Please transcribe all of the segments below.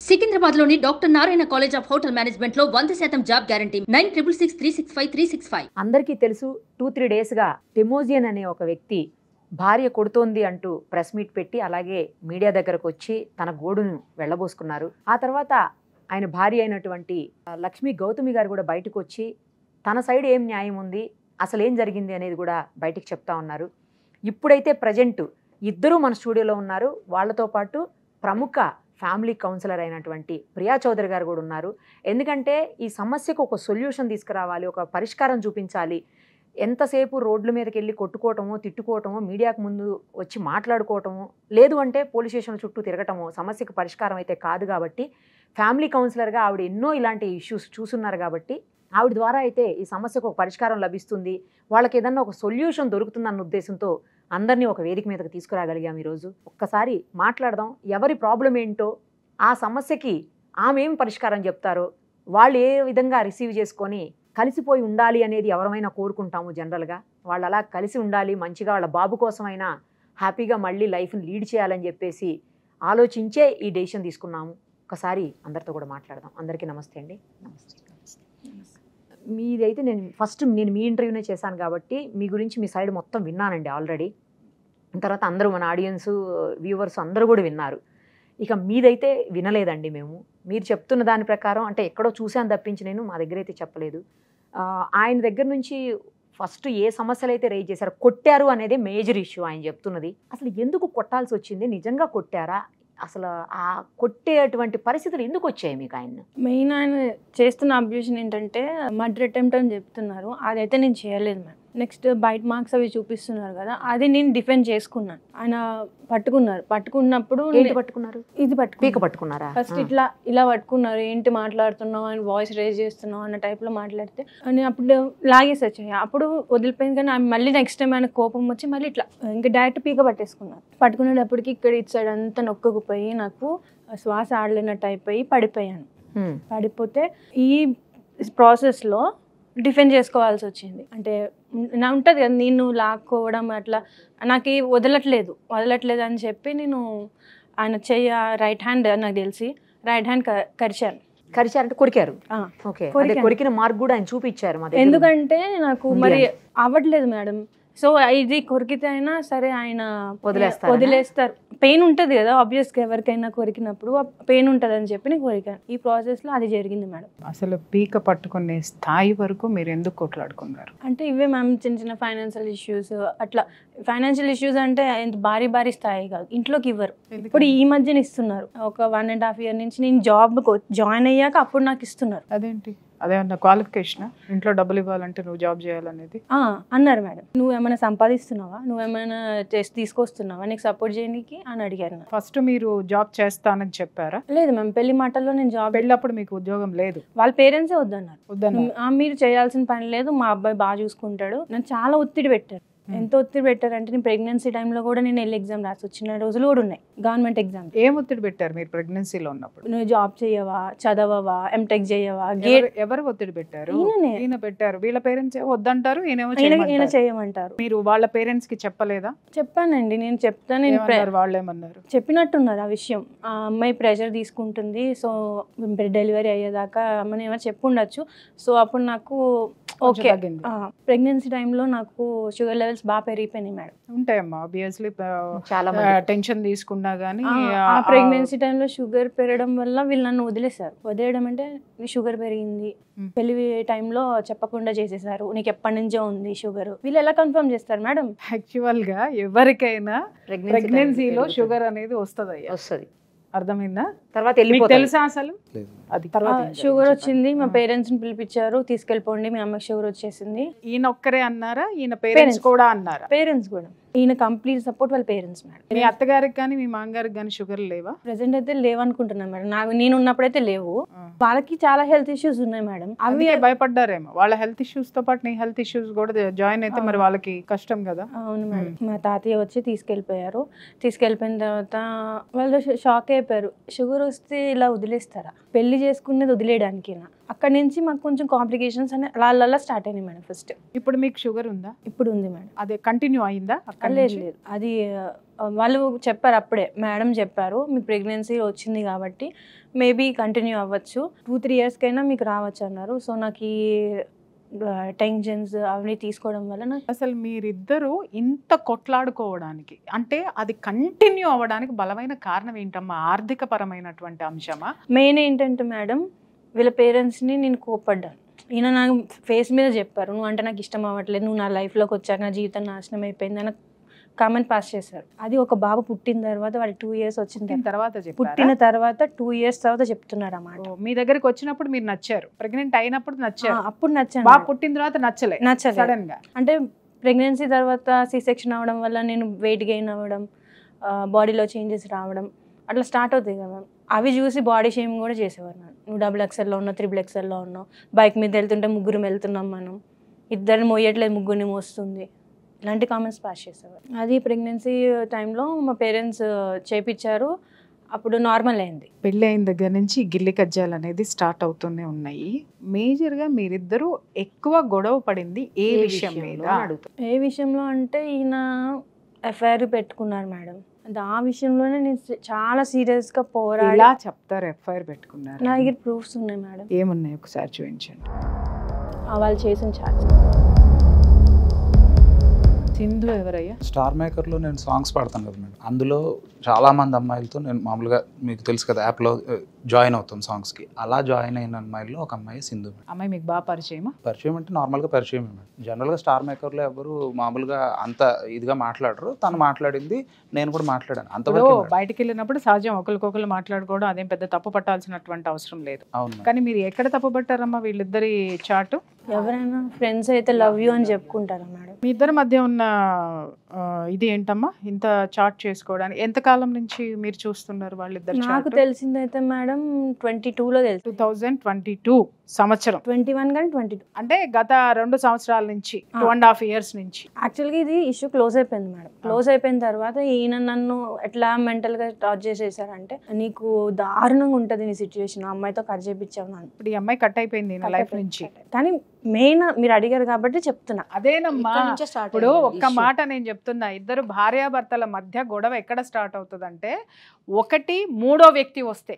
సికింద్రాబాద్లోని doctor Narayana college of hotel మేనేజ్మెంట్లో 100% job guarantee 966365 అందరికీ తెలుసు 2-3 డేస్గా టెమోజియన్ అనే ఒక వ్యక్తి భార్య కొడుతోంది అంటూ ప్రెస్ మీట్ పెట్టి అలాగే మీడియా దగ్గరకు వచ్చి తన గోడును వెళ్ళబోసుకున్నారు. ఆ తర్వాత ఆయన భార్య అయినటువంటి లక్ష్మీ గౌతమి గారు కూడా బయటకు వచ్చి తన సైడ్ ఏం న్యాయం ఉంది, అసలు ఏం జరిగింది అనేది కూడా బయటికి చెప్తా ఉన్నారు. ఇప్పుడైతే ప్రజెంట్ ఇద్దరూ మన స్టూడియోలో ఉన్నారు. వాళ్ళతో పాటు ప్రముఖ ఫ్యామిలీ కౌన్సిలర్ అయినటువంటి ప్రియా చౌదరి గారు కూడా ఉన్నారు. ఎందుకంటే ఈ సమస్యకు ఒక సొల్యూషన్ తీసుకురావాలి, ఒక పరిష్కారం చూపించాలి. ఎంతసేపు రోడ్ల మీదకి వెళ్ళి కొట్టుకోవటమో తిట్టుకోవటమో మీడియాకు ముందు వచ్చి మాట్లాడుకోవటమో లేదు అంటే పోలీస్ స్టేషన్ల చుట్టూ తిరగటమో సమస్యకు పరిష్కారం అయితే కాదు. కాబట్టి ఫ్యామిలీ కౌన్సిలర్గా ఆవిడ ఎన్నో ఇలాంటి ఇష్యూస్ చూస్తున్నారు. కాబట్టి ఆవిడ ద్వారా అయితే ఈ సమస్యకు ఒక పరిష్కారం లభిస్తుంది, వాళ్ళకి ఏదన్నా ఒక సొల్యూషన్ దొరుకుతుందన్న ఉద్దేశంతో అందరినీ ఒక వేదిక మీదకి తీసుకురాగలిగాం. ఈరోజు ఒక్కసారి మాట్లాడదాం, ఎవరి ప్రాబ్లం ఏంటో, ఆ సమస్యకి ఆమె ఏం పరిష్కారం చెప్తారో, వాళ్ళు ఏ విధంగా రిసీవ్ చేసుకొని కలిసిపోయి ఉండాలి అనేది ఎవరైనా కోరుకుంటాము జనరల్గా. వాళ్ళు అలా కలిసి ఉండాలి, మంచిగా వాళ్ళ బాబు కోసమైనా హ్యాపీగా మళ్ళీ లైఫ్ని లీడ్ చేయాలని చెప్పేసి ఆలోచించే ఈ డెసిషన్ తీసుకున్నాము. ఒకసారి అందరితో కూడా మాట్లాడదాం. అందరికీ నమస్తే అండి. నమస్తే. మీదైతే నేను మీ ఇంటర్వ్యూనే చేశాను కాబట్టి మీ గురించి మీ సైడ్ మొత్తం విన్నానండి ఆల్రెడీ. తర్వాత అందరూ మన ఆడియన్స్ వ్యూవర్స్ అందరూ కూడా విన్నారు. ఇక మీదైతే వినలేదండి మేము. మీరు చెప్తున్న దాని ప్రకారం అంటే ఎక్కడో చూశాను తప్పించి నేను మా దగ్గర అయితే చెప్పలేదు. ఆయన దగ్గర నుంచి ఫస్ట్ ఏ సమస్యలు అయితే రేజ్ చేశారో, కొట్టారు అనేది మేజర్ ఇష్యూ ఆయన చెప్తున్నది. అసలు ఎందుకు కొట్టాల్సి వచ్చింది, నిజంగా కొట్టారా, అసలు ఆ కొట్టేటువంటి పరిస్థితులు ఎందుకు వచ్చాయి మీకు? ఆయన మెయిన్ ఆయన చేస్తున్న అబ్యూషన్ ఏంటంటే మర్డర్ అటెంప్ట్ అని చెప్తున్నారు. అదైతే నేను చేయలేదు మ్యామ్. నెక్స్ట్ బైట్ మార్క్స్ అవి చూపిస్తున్నారు కదా, అది నేను డిఫెండ్ చేసుకున్నాను. ఆయన పట్టుకున్నప్పుడు పట్టుకున్నారు, ఇది పట్టుకున్నారా? ఫస్ట్ ఇలా పట్టుకున్నారు, ఏంటి మాట్లాడుతున్నావు అని వాయిస్ రేజ్ చేస్తున్నావు అన్న టైప్లో మాట్లాడితే నేను అప్పుడు లాగేసి వచ్చాయి. అప్పుడు వదిలిపోయింది. కానీ ఆమె మళ్ళీ నెక్స్ట్ టైం ఆయన కోపం వచ్చి మళ్ళీ ఇట్లా ఇంకా డైరెక్ట్ పీక పట్టేసుకున్నారు. పట్టుకునేటప్పటికి ఇక్కడ ఇటు సైడ్ అంతా నొక్కకుపోయి నాకు శ్వాస ఆడలేనట్టు అయిపోయి పడిపోయాను. పడిపోతే ఈ ప్రాసెస్లో డిఫెండ్ చేసుకోవాల్సి వచ్చింది. అంటే నా ఉంటుంది కదా, నేను లాక్కోవడం అట్లా నాకు వదలట్లేదు అని చెప్పి నేను ఆయన రైట్ హ్యాండ్ నాకు తెలిసి రైట్ హ్యాండ్ కరిచారంటే కొరికారు. కొరికిన మార్క్ కూడా ఆయన చూపించారు. ఎందుకంటే నాకు మరి అవ్వట్లేదు మేడం. సో ఇది కొరికితే అయినా సరే ఆయన వదిలేస్తారు. పెయిన్ ఉంటుంది కదా ఆబ్వియస్గా, ఎవరికైనా కొరికినప్పుడు పెయిన్ ఉంటుంది అని చెప్పి నేను కొరికాను. ఈ ప్రాసెస్లో అది జరిగింది మేడం. అసలు పీక పట్టుకునే స్థాయి వరకు మీరు ఎందుకు కొట్లాడుకున్నారు? అంటే ఇవే మ్యామ్, చిన్న ఫైనాన్షియల్ ఇష్యూస్. అట్లా ఫైనాన్షియల్ ఇష్యూస్ అంటే భారీ స్థాయి కాదు, ఇంట్లోకి ఇవ్వరు. ఇప్పుడు ఈ మధ్యన ఇస్తున్నారు. ఒక 1.5 year నుంచి నేను జాబ్ జాయిన్ అయ్యాక అప్పుడు నాకు ఇస్తున్నారు. అదేంటి, అదేమన్నా క్వాలిఫికేషన్? ఇంట్లో డబ్బులు ఇవ్వాలంటే నువ్వు జాబ్ చేయాలనేది అన్నారు మేడం. నువ్వేమైనా సంపాదిస్తున్నావా, నువ్వేమైనా తీసుకొస్తున్నావా, నీకు సపోర్ట్ చేయడానికి అని అడిగారు. ఫస్ట్ మీరు జాబ్ చేస్తానని చెప్పారా? లేదు మ్యామ్, పెళ్లి మాటల్లో నేను జాబ్. పెళ్ళప్పుడు మీకు ఉద్యోగం లేదు? వాళ్ళ పేరెంట్సే వద్దన్నారు. మీరు చేయాల్సిన పని లేదు, మా అబ్బాయి బాగా చూసుకుంటాడు. నన్ను చాలా ఒత్తిడి పెట్టారు. ఎంత ఒత్తిడి పెట్టారంటే నేను ప్రెగ్నెన్సీ టైంలో కూడా నేను వెళ్ళి ఎగ్జామ్ రాసి వచ్చిన రోజులు కూడా ఉన్నాయి, గవర్నమెంట్ ఎగ్జామ్. ఏం ఒత్తిడి పెట్టారు మీరు ప్రెగ్నెన్సీలో ఉన్నప్పుడు? నువ్వు జాబ్ చేయవా, చదవవా, ఎంటెక్ చేయవా? ఎవరు ఒత్తిడి పెట్టారు? ఈయన పెట్టారు. వీళ్ళ పేరెంట్స్ వద్దంటారు, ఈయన చేయమంటారు. మీరు వాళ్ళ పేరెంట్స్ కి చెప్పలేదా? చెప్పానండి, నేను చెప్తాను. వాళ్ళు ఏమన్నారు? చెప్పినట్టున్నారు ఆ విషయం. ఆ అమ్మాయి ప్రెషర్ తీసుకుంటుంది, సో డెలివరీ అయ్యేదాకా అమ్మని ఏమైనా చెప్పుండొచ్చు. సో అప్పుడు నాకు ఓకే. ప్రెగ్నెన్సీ టైంలో నాకు షుగర్ లెవెల్స్ బాగా పెరిగిపోయినాయి మేడం. ఉంటాయమ్మా ఆబ్వియస్లీ, చాలా టెన్షన్ తీసుకున్నా గానీ. ఆ ప్రెగ్నెన్సీ టైంలో షుగర్ పెరగడం వల్ల వీళ్ళు నన్ను వదిలేయడం అంటే షుగర్ పెరిగింది, పెళ్లి టైంలో చెప్పకుండా చేసేసారు, నీకు ఎప్పటి నుంచో ఉంది షుగర్. వీళ్ళు ఎలా కన్ఫర్మ్ చేస్తారు మేడం? యాక్చువల్ గా ఎవరికైనా ప్రెగ్నెన్సీలో షుగర్ అనేది వస్తుంది. అర్థమైందా? తర్వాత తెలుసా అసలు? అది తర్వాత షుగర్ వచ్చింది, మా పేరెంట్స్ ని పిలిపించారు, తీసుకెళ్ళిపోండి మీ అమ్మకి షుగర్ వచ్చేసింది. ఈయన ఒక్కరే అన్నారా, ఈయన పేరెంట్స్ కూడా అన్నారా? పేరెంట్స్ కూడా. ఈయన కంప్లీట్ సపోర్ట్ వాళ్ళ పేరెంట్స్ మేడం. మీ అత్తగారికి కానీ మీ మామగారికి కానీ షుగర్ లేవా? ప్రెసెంట్ అయితే లేవనుకుంటున్నాను మేడం. నేను ఉన్నప్పుడైతే లేవు. వాళ్ళకి చాలా హెల్త్ ఇష్యూస్ ఉన్నాయి మేడం. అవి భయపడ్డారేమో. వాళ్ళ హెల్త్ ఇష్యూస్ తో పాటు నీ హెల్త్ ఇష్యూస్ కూడా జాయిన్ అయితే మరి వాళ్ళకి కష్టం కదా. అవును మేడం. మా తాతయ్య వచ్చి తీసుకెళ్ళిపోయారు. తీసుకెళ్ళిపోయిన తర్వాత వాళ్ళు షాక్ అయిపోయారు. షుగర్ వస్తే ఇలా వదిలేస్తారా, పెళ్లి చేసుకునేది వదిలేయడానికి. అక్కడి నుంచి మాకు కొంచెం కాంప్లికేషన్స్ అని అలా స్టార్ట్ అయినాయి మేడం. ఫస్ట్ ఇప్పుడు మీకు షుగర్ ఉందా? ఇప్పుడు ఉంది మేడం. అదే కంటిన్యూ అయిందా? లేదు, అది వాళ్ళు చెప్పారు అప్పుడే, మేడం చెప్పారు మీకు ప్రెగ్నెన్సీ వచ్చింది కాబట్టి మేబీ కంటిన్యూ అవ్వచ్చు, 2-3 ఇయర్స్కైనా మీకు రావచ్చు అన్నారు. సో నాకు ఈ టెన్షన్స్ అవన్నీ తీసుకోవడం వల్ల అసలు మీరిద్దరూ ఇంత కొట్లాడుకోవడానికి అంటే అది కంటిన్యూ అవ్వడానికి బలమైన కారణం ఏంటమ్మా? ఆర్థిక పరమైనటువంటి అంశమా? మెయిన్ ఏంటంటే మేడం, వీళ్ళ పేరెంట్స్ని నేను కోప్పడ్డాను. ఈయన నాకు ఫేస్ మీద చెప్పారు, నువ్వు అంటే నాకు ఇష్టం అవ్వట్లేదు, నువ్వు నా లైఫ్లోకి వచ్చాక నా జీవితం నాశనం అయిపోయింది అని కామెంట్ పాస్ చేశారు. అది ఒక బాబు పుట్టిన తర్వాత, వాడికి 2 ఇయర్స్ వచ్చిన తర్వాత, పుట్టిన తర్వాత 2 ఇయర్స్ తర్వాత చెప్తున్నారు అన్నమాట. మీ దగ్గరికి వచ్చినప్పుడు మీరు నచ్చారు, ప్రెగ్నెంట్ అయినప్పుడు నచ్చారు, అప్పుడు నచ్చాను. బాబు పుట్టిన తర్వాత నచ్చలేదు సడన్ గా. అంటే ప్రెగ్నెన్సీ తర్వాత C-సెక్షన్ అవ్వడం వల్ల నేను వెయిట్ గెయిన్ అవ్వడం, బాడీలో చేంజెస్ రావడం అట్లా స్టార్ట్ అవుతాయి కదా, అవి చూసి బాడీ షేమింగ్ కూడా చేసేవారు. నువ్వు XXL ఉన్నావు, XXL ఉన్నావు, బైక్ మీద వెళ్తుంటే 3 వెళ్తున్నాం, మనం ఇద్దరిని మోయట్లేదు, 3 మోస్తుంది, ఇలాంటి కామెంట్స్ పాస్ చేసేవారు. అది ప్రెగ్నెన్సీ టైంలో మా పేరెంట్స్ చేపించారు, అప్పుడు నార్మల్ అయింది. పెళ్ళి అయిన దగ్గర నుంచి గిల్లి కజ్జాలు అనేది స్టార్ట్ అవుతూనే ఉన్నాయి. మేజర్గా మీరిద్దరూ ఎక్కువ గొడవ పడింది ఏ విషయం మీద? ఏ విషయంలో అంటే ఈయన ఎఫ్ఐఆర్ పెట్టుకున్నారు మేడం, ఆ విషయంలోనే నేను చాలా సీరియస్గా పోరాడి. ఇలా చెప్తారు ఎఫ్ఐఆర్ పెట్టుకున్నారు? నా దగ్గర ప్రూఫ్స్ ఉన్నాయి మేడం. ఏమున్నాయి ఒకసారి చూపించండి. వాళ్ళు చేసిన ఛార్జ్. సింధు ఎవరయ్యా? స్టార్ మేకర్లో నేను సాంగ్స్ పాడతాను కదా మేడం, అందులో చాలామంది అమ్మాయిలతో నేను మామూలుగా మీకు తెలుసు కదా యాప్లో జాయిన్ అవుతాం సాంగ్స్కి. అలా జాయిన్ అయిన అమ్మాయిల్లో ఒక అమ్మాయి సింధు. అమ్మాయి మీకు బాగా పరిచయమా? పరిచయం అంటే నార్మల్గా పరిచయం మేడం. జనరల్గా స్టార్ మేకర్లో ఎవరు మామూలుగా అంత ఇదిగా మాట్లాడరు, తను మాట్లాడింది నేను కూడా మాట్లాడాను అంతవరకు. బయటకు వెళ్ళినప్పుడు సహజం ఒకరికొకరు మాట్లాడుకోవడం, అదేం పెద్ద తప్పు పట్టాల్సినటువంటి అవసరం లేదు. అవును. కానీ మీరు ఎక్కడ తప్పు పట్టారమ్మా వీళ్ళిద్దరి చాటు? ఎవరైనా ఫ్రెండ్స్ అయితే లవ్ యూ అని చెప్పుకుంటారా మేడం? మీ ఇద్దరి మధ్య ఉన్న ఇది ఏంటమ్మా ఇంత చాట్ చేసుకోవడానికి? ఎంతకాలం నుంచి మీరు చూస్తున్నారు వాళ్ళిద్దరు? నాకు తెలిసిందైతే మేడం 22లో తెలుసు. 2022 సంవత్సరం. 21 కానీ 22 అంటే గత 2 సంవత్సరాల నుంచి, 2.5 years నుంచి. యాక్చువల్గా ఇది ఇష్యూ క్లోజ్ అయిపోయింది మేడం. క్లోజ్ అయిపోయిన తర్వాత ఈయన నన్ను ఎట్లా మెంటల్గా టార్చర్ చేసేసారంటే, నీకు దారుణంగా ఉంటుంది నీ సిచ్యువేషన్, అమ్మాయితో కట్ చేయించావు నన్ను. ఇప్పుడు ఈ అమ్మాయి కట్ అయిపోయింది నా లైఫ్ నుంచి. కానీ మెయిన్ మీరు అడిగారు కాబట్టి చెప్తున్నా. అదేనమ్మా, ఇప్పుడు ఒక్క మాట నేను చెప్తున్నా, ఇద్దరు భార్యాభర్తల మధ్య గొడవ ఎక్కడ స్టార్ట్ అవుతుందంటే, ఒకటి 3వ వ్యక్తి వస్తే,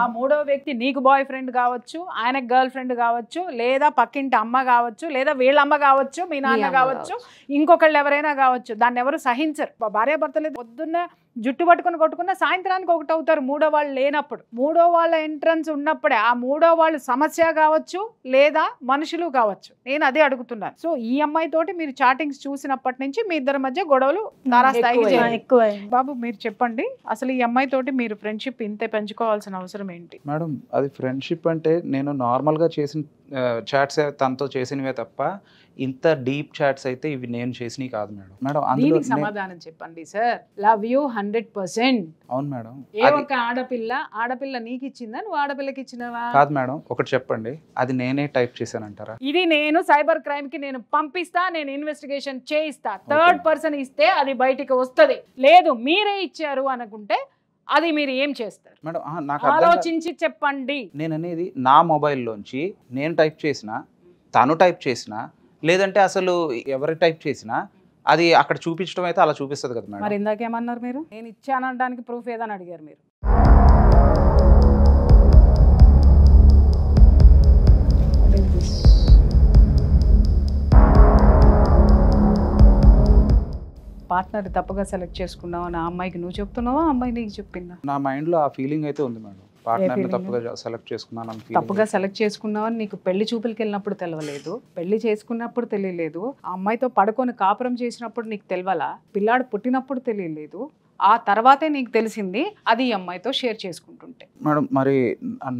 ఆ 3వ వ్యక్తి నీకు బాయ్ ఫ్రెండ్ కావచ్చు, ఆయనకు గర్ల్ ఫ్రెండ్ కావచ్చు, లేదా పక్కింటి అమ్మ కావచ్చు, లేదా వీళ్ళ అమ్మ కావచ్చు, మీ నాన్న కావచ్చు, ఇంకొకళ్ళు ఎవరైనా కావచ్చు. దాన్ని ఎవరు సహించరు. భార్యాభర్తలు పొద్దున్న జుట్టు పట్టుకొని కొట్టుకున్న సాయంత్రానికి ఒకటి అవుతారు 3వ వాళ్ళు లేనప్పుడు. 3వ వాళ్ళ ఎంట్రన్స్ ఉన్నప్పుడే ఆ 3వ వాళ్ళు సమస్య కావచ్చు, లేదా మనుషులు కావచ్చు. నేను అదే అడుగుతున్నాను. సో ఈ అమ్మాయి తోటి మీరు చాటింగ్స్ చూసినప్పటి నుంచి మీ ఇద్దరి మధ్య గొడవలు తారాస్థాయికి ఎక్కువ. బాబు మీరు చెప్పండి, అసలు ఈ అమ్మాయి తోటి మీరు ఫ్రెండ్షిప్ ఇంతే పెంచుకోవాల్సిన అవసరం ఏంటి? మేడం అది ఫ్రెండ్షిప్ అంటే నేను నార్మల్గా చేసిన చాట్స్ తనతో చేసినవే తప్ప ఇంత డీప్ చాట్స్ అయితే ఇవి నేను చేసినవి కాదు మేడం. మేడం అందులో సమాధానం చెప్పండి సార్. Love you 100%. అవును మేడం. ఏ ఒక ఆడపిల్ల నీకు ఇచ్చిందా, నువ్వు ఆడపిల్లకి ఇచ్చినవా? కాదు మేడం, ఒకటి చెప్పండి, అది నేనే టైప్ చేశానంటారా? ఇది నేను సైబర్ క్రైమ్ కి నేను పంపిస్తా, నేను ఇన్వెస్టిగేషన్ చేయిస్తా. థర్డ్ పర్సన్ ఇస్తే అది బయటికి వస్తుంది. లేదు మీరే ఇచ్చారు అనుకుంటే అది మీరు ఏం చేస్తారు మేడం? నాకు ఆలోచించి చెప్పండి. నేను అనేది నా మొబైల్లోంచి నేను టైప్ చేసిన, తను టైప్ చేసిన, లేదంటే అసలు ఎవరు టైప్ చేసినా అది అక్కడ చూపించడం అయితే అలా చూపిస్తుంది కదా మేడం. మరి ఇందాకేమన్నారు మీరు? నేను ఇచ్చానడానికి ప్రూఫ్ ఏదని అడిగారు మీరు. పార్ట్నర్ తప్పుగా సెలెక్ట్ చేసుకున్నావు నా అమ్మాయికి నువ్వు చెప్తున్నావా, అమ్మాయి నీకు చెప్పిందా? నా మైండ్లో ఆ ఫీలింగ్ అయితే ఉంది మేడం. పార్ట్నర్ని తప్పుగా సెలెక్ట్ చేసుకున్నాను. తప్పుగా సెలెక్ట్ చేసుకున్నావని నీకు పెళ్లి చూపులకి వెళ్ళినప్పుడు తెలియలేదు, పెళ్లి చేసుకున్నప్పుడు తెలియలేదు, ఆ అమ్మాయితో పడుకొని కాపురం చేసినప్పుడు నీకు తెలియలా, పిల్లాడు పుట్టినప్పుడు తెలియలేదు, ఆ తర్వాతే నీకు తెలిసింది అది ఈ అమ్మాయితో షేర్ చేసుకుంటుంటే. మేడం మరి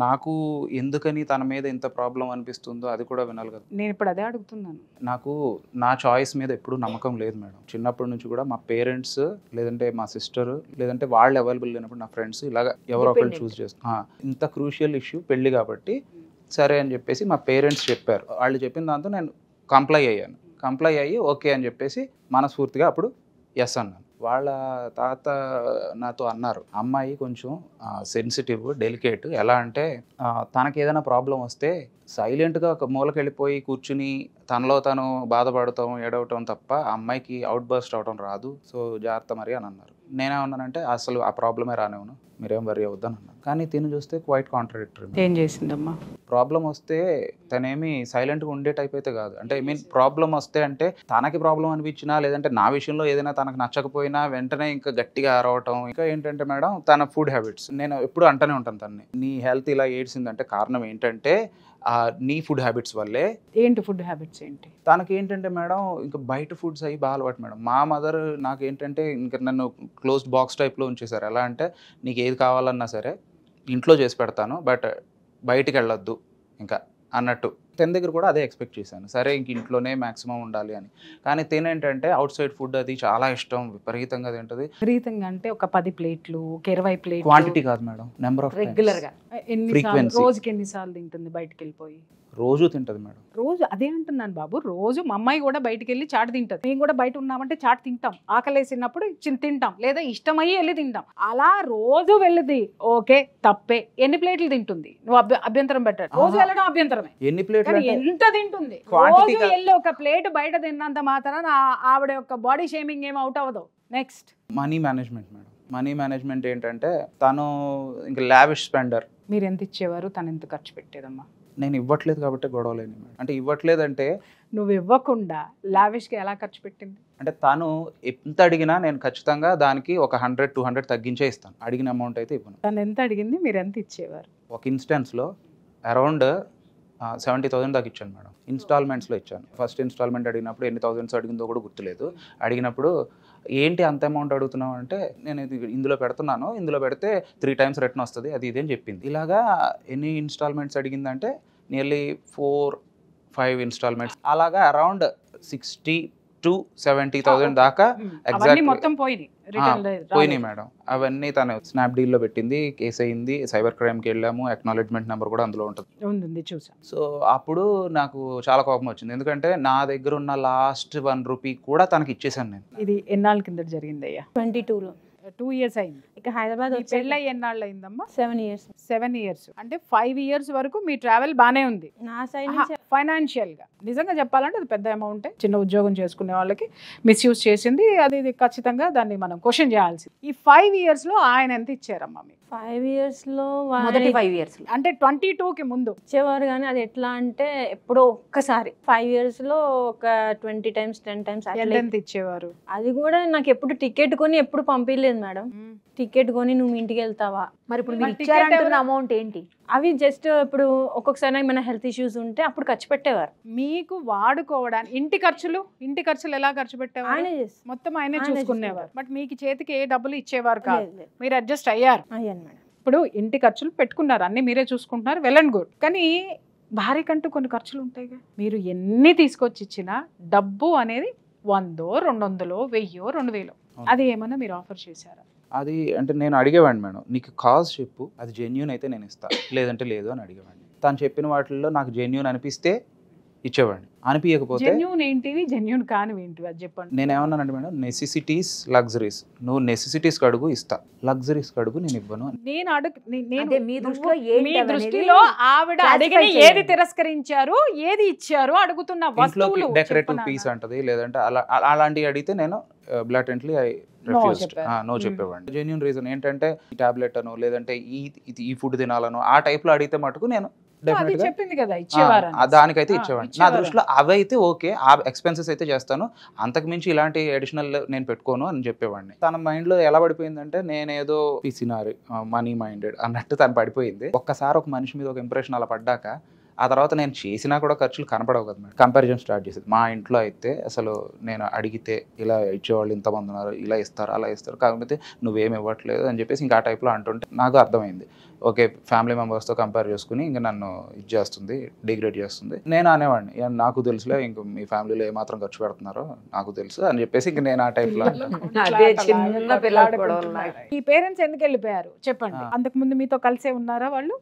నాకు ఎందుకని తన మీద ఇంత ప్రాబ్లం అనిపిస్తుందో అది కూడా వినాలి కదా. నేను ఇప్పుడు అదే అడుగుతున్నాను. నాకు నా చాయిస్ మీద ఎప్పుడూ నమ్మకం లేదు మేడం. చిన్నప్పటి నుంచి కూడా మా పేరెంట్స్, లేదంటే మా సిస్టర్, లేదంటే వాళ్ళు అవైలబుల్ లేనప్పుడు నా ఫ్రెండ్స్ ఇలాగ ఎవరో ఒకళ్ళు చూస్ చేస్తాను. ఇంత క్రూషియల్ ఇష్యూ పెళ్ళి కాబట్టి సరే అని చెప్పేసి మా పేరెంట్స్ చెప్పారు. వాళ్ళు చెప్పిన దాంతో నేను కంప్లై అయ్యి ఓకే అని చెప్పేసి మనస్ఫూర్తిగా అప్పుడు ఎస్ అన్నాను. వాళ్ళ తాత నాతో అన్నారు, అమ్మాయి కొంచెం సెన్సిటివ్, డెలికేట్. ఎలా అంటే తనకి ఏదైనా ప్రాబ్లం వస్తే సైలెంట్గా ఒక మూలకెళ్ళిపోయి కూర్చుని తనలో తను బాధపడటం, ఏడవటం తప్ప అమ్మాయికి అవుట్ బర్స్ట్ అవడం రాదు. సో జాగ్రత్త మరి అని అన్నారు. నేనేమన్నానంటే అసలు ఆ ప్రాబ్లమే రానివ్వను, మీరేం వరీ అవుద్దని అన్నాను. కానీ తిని చూస్తే క్వైట్ కాంట్రడిక్టరీ. ఏం చేసిందమ్మా? ప్రాబ్లం వస్తే తనేమి సైలెంట్గా ఉండే టైప్ అయితే కాదు. అంటే ఐ మీన్ ప్రాబ్లం వస్తే అంటే తనకి ప్రాబ్లం అనిపించినా లేదంటే నా విషయంలో ఏదైనా తనకు నచ్చకపోయినా వెంటనే ఇంకా గట్టిగా అరవటం. ఇంకా ఏంటంటే మేడం తన ఫుడ్ హ్యాబిట్స్ నేను ఎప్పుడు అంటూనే ఉంటాను తనని, నీ హెల్త్ ఇలా ఏడ్చిందంటే కారణం ఏంటంటే నీ ఫుడ్ హ్యాబిట్స్ వల్లే. ఏంటి ఫుడ్ హ్యాబిట్స్ ఏంటి? తనకి ఏంటంటే మేడం ఇంకా బయట ఫుడ్స్ అవి బాగా అలవాటు మేడం. మా మదర్ నాకు ఏంటంటే ఇంకా నన్ను క్లోజ్డ్ బాక్స్ టైప్లో ఉంచేశారు. ఎలా అంటే నీకు ఏది కావాలన్నా సరే ఇంట్లో చేసి పెడతాను, బట్ బయటికి వెళ్ళొద్దు ఇంకా అన్నట్టు. తన దగ్గర కూడా అదే ఎక్స్పెక్ట్ చేశాను, సరే ఇంక ఇంట్లోనే మ్యాక్సిమం ఉండాలి అని. కానీ తినేంటంటే అవుట్ సైడ్ ఫుడ్ అది చాలా ఇష్టం, విపరీతంగా తింటది. విపరీతంగా అంటే ఒక 10 ప్లేట్లు, ఒక 20 ప్లేట్లు. క్వాంటిటీ కాదు మేడం, నెంబర్ ఆఫ్ రెగ్యులర్గా రోజుకి ఎన్నిసార్లు తింటుంది బయటకు వెళ్ళిపోయి? రోజు తింటది మేడం. రోజు అదే అంటున్నాను బాబు, రోజు మా అమ్మాయి కూడా బయటికి వెళ్ళి చాట్ తింటది. మేము కూడా బయట ఉన్నామంటే చాట్ తింటాం, ఆకలేసినప్పుడు తింటాం, లేదా ఇష్టమయ్యి వెళ్ళి తింటాం. అలా రోజు వెళ్ళింది ఓకే, తప్పే. ఎన్ని ప్లేట్లు తింటుంది? నువ్వు అభ్యంతరం పెట్టాడు. రోజు వెళ్ళడం అభ్యంతరమే. ఎన్ని ప్లేట్లు ఎంత తింటుంది? రోజు వెళ్ళి ఒక ప్లేట్ బయట తిన్నంత మాత్రాన ఆవిడ యొక్క బాడీ షేమింగ్ ఏం అవుట్ అవ్వదు. Next money management madam. Money management ఏంటంటే తను ఇంకా లావిష్ స్పెండర్. మీరు ఎంత ఇచ్చేవారు, తను ఎంత ఖర్చు పెట్టేదమ్మా? నేను ఇవ్వట్లేదు కాబట్టి గొడవలేని మేడం. అంటే ఇవ్వట్లేదంటే నువ్వు ఇవ్వకుండా లావిష్గా ఎలా ఖర్చు పెట్టింది? అంటే తను ఎంత అడిగినా నేను ఖచ్చితంగా దానికి ఒక 100-200 తగ్గించే ఇస్తాను, అడిగిన అమౌంట్ అయితే ఇవ్వను. తను ఎంత అడిగింది, మీరు ఎంత ఇచ్చేవారు? ఒక ఇన్స్టెన్స్లో అరౌండ్ 70,000 దాకా ఇచ్చాను మేడం. ఇన్స్టాల్మెంట్స్లో ఇచ్చాను. ఫస్ట్ ఇన్స్టాల్మెంట్ అడిగినప్పుడు ఎన్ని థౌజండ్స్ అడిగిందో కూడా గుర్తులేదు. అడిగినప్పుడు ఏంటి అంత అమౌంట్ అడుగుతున్నావు అంటే నేను ఇది ఇందులో పెడుతున్నాను, ఇందులో పెడితే 3 times రిటర్న్ వస్తుంది అది ఇదేం చెప్పింది. ఇలాగా ఎన్ని ఇన్స్టాల్మెంట్స్ అడిగిందంటే నియర్లీ 4-5 ఇన్స్టాల్మెంట్స్, అలాగా అరౌండ్ 60,000-70,000 దాకా మొత్తం పోయినాయి మేడం. అవన్నీ తను స్నాప్డీల్లో పెట్టింది, కేసు అయింది, సైబర్ క్రైమ్కి వెళ్ళాము, అక్నాలెడ్జ్మెంట్ నెంబర్ కూడా అందులో ఉంటుంది, చూసాను. సో అప్పుడు నాకు చాలా కోపం వచ్చింది, ఎందుకంటే నా దగ్గర ఉన్న లాస్ట్ 1 రూపీ కూడా తనకి ఇచ్చేసాను నేను. ఇది ఎన్నాళ్ళ కింద జరిగింది అయ్యా? 22లో. 2 years అయింది. ఇక హైదరాబాద్ పెళ్ళి అయ్యేన్నాళ్ళు అయిందమ్మా? 7 years. 7 years. అంటే 5 years వరకు మీ ట్రావెల్ బానే ఉంది నా సైడ్ నుంచి. ఫైనాన్షియల్ గా నిజంగా చెప్పాలంటే అది పెద్ద అమౌంట్. చిన్న ఉద్యోగం చేసుకునే వాళ్ళకి మిస్యూజ్ చేసింది, అది ఖచ్చితంగా దాన్ని మనం క్వశ్చన్ చేయాల్సింది. ఈ 5 years లో ఆయన ఎంత ఇచ్చారమ్మా మీకు? 5 years లో మొదటి 5 years అంటే 22కి ముందు ఇచ్చేవారు, కానీ అది ఎట్లా అంటే ఎప్పుడో ఒక్కసారి. 5 years లో ఒక 20 times 10 times ఎంత ఇచ్చేవారు? అది కూడా నాకు ఎప్పుడు టికెట్ కొని ఎప్పుడు పంపించలేదు మేడం. టికెట్ కొని నువ్వు ఇంటికి వెళ్తావా? మరి ఇప్పుడు మీరు ఇచ్చారంటున్న అమౌంట్ ఏంటి? అవి జస్ట్ ఇప్పుడు ఒక్కొక్కసారి ఏమైనా హెల్త్ ఇష్యూస్ ఉంటే అప్పుడు ఖర్చు పెట్టేవారు. మీకు వాడుకోవడానికి ఇంటి ఖర్చులు ఎలా ఖర్చు పెట్టేవారు? ఆయనే మొత్తం ఆయనే చూసుకునేవారు. బట్ మీకు చేతికి ఏ డబ్బులు ఇచ్చేవారు కాదు, మీరు అడ్జస్ట్ అయ్యారు. అయ్యాను మేడం. ఇప్పుడు ఇంటి ఖర్చులు పెట్టుకున్నారు, అన్ని మీరే చూసుకుంటున్నారు, వెల్ అండ్ గుడ్. కానీ భార్యకంటూ కొన్ని ఖర్చులు ఉంటాయిగా. మీరు ఎన్ని తీసుకొచ్చి ఇచ్చినా డబ్బు అనేది 100, 200, 1000, 2000 అది ఏమన్నా మీరు ఆఫర్ చేశారా? అది అంటే నేను అడిగేవాడిని మేడం, నీకు కాజ్ చెప్పు, అది జెన్యూన్ అయితే నేను ఇస్తాను, లేదంటే లేదు అని అడిగేవాడిని. తను చెప్పిన వాటిల్లో నాకు జెన్యూన్ అనిపిస్తే ఇచ్చేవాడిని, అనిపించకపోతే జెన్యూన్ ఏంటివి, జెన్యూన్ కానివి ఏంటివి అది చెప్పండి. నేను ఏమన్నానంటే మేడం, నెసెసిటీస్ లగ్జరీస్, నువ్వు నెసెసిటీస్ కడుగు ఇస్తా, లగ్జరీస్ కడుగు నేను ఇవ్వను. మీ దృష్టిలో ఆవిడ అడిగిన ఏది తిరస్కరించారు, ఏది ఇచ్చారు, అడుగుతున్న వస్తువులు డెకరేటివ్ పీస్ అంటది, లేదంటే అలాంటివి అడిగితే నేను బ్లాటెంట్లీ నో చెప్పేవాడిని. జెన్యూన్ రీజన్ ఏంటంటే ఈ టాబ్లెట్ అనో లేదంటే ఈ ఫుడ్ తినాలనో ఆ టైప్ లో అడిగితే మటుకు నేను చెప్పింది కదా ఇచ్చేవారు, దానికైతే ఇచ్చేవాడిని. నా దృష్టిలో అవైతే ఓకే, ఆ ఎక్స్పెన్సెస్ అయితే చేస్తాను, అంతకుమించి ఇలాంటి అడిషనల్ నేను పెట్టుకోను అని చెప్పేవాడిని. తన మైండ్ లో ఎలా పడిపోయిందంటే నేనేదో పిసినారి మనీ మైండెడ్ అన్నట్టు తను పడిపోయింది. ఒక్కసారి ఒక మనిషి మీద ఒక ఇంప్రెషన్ అలా పడ్డాక ఆ తర్వాత నేను చేసినా కూడా ఖర్చులు కనపడవు కదా మేడం. కంపారిజన్ స్టార్ట్ చేసేది. మా ఇంట్లో అయితే అసలు నేను అడిగితే ఇలా ఇచ్చేవాళ్ళు ఇంతమంది ఉన్నారు, ఇలా ఇస్తారు అలా ఇస్తారు, కాకపోతే నువ్వేమి ఇవ్వట్లేదు అని చెప్పేసి ఇంకా ఆ టైప్లో అంటుంటే నాకు అర్థమైంది, ఓకే ఫ్యామిలీ మెంబర్స్తో కంపేర్ చేసుకుని ఇంకా నన్ను ఇది చేస్తుంది, డిగ్రేడ్ చేస్తుంది. నేను అనేవాడిని నాకు తెలుసులే, ఇంక మీ ఫ్యామిలీలో ఏమాత్రం ఖర్చు పెడుతున్నారో నాకు తెలుసు అని చెప్పేసి ఇంక నేను ఆ టైప్లో. ఈ పేరెంట్స్ ఎందుకు వెళ్ళిపోయారు చెప్పండి? అంతకు ముందు మీతో కలిసే ఉన్నారా వాళ్ళు?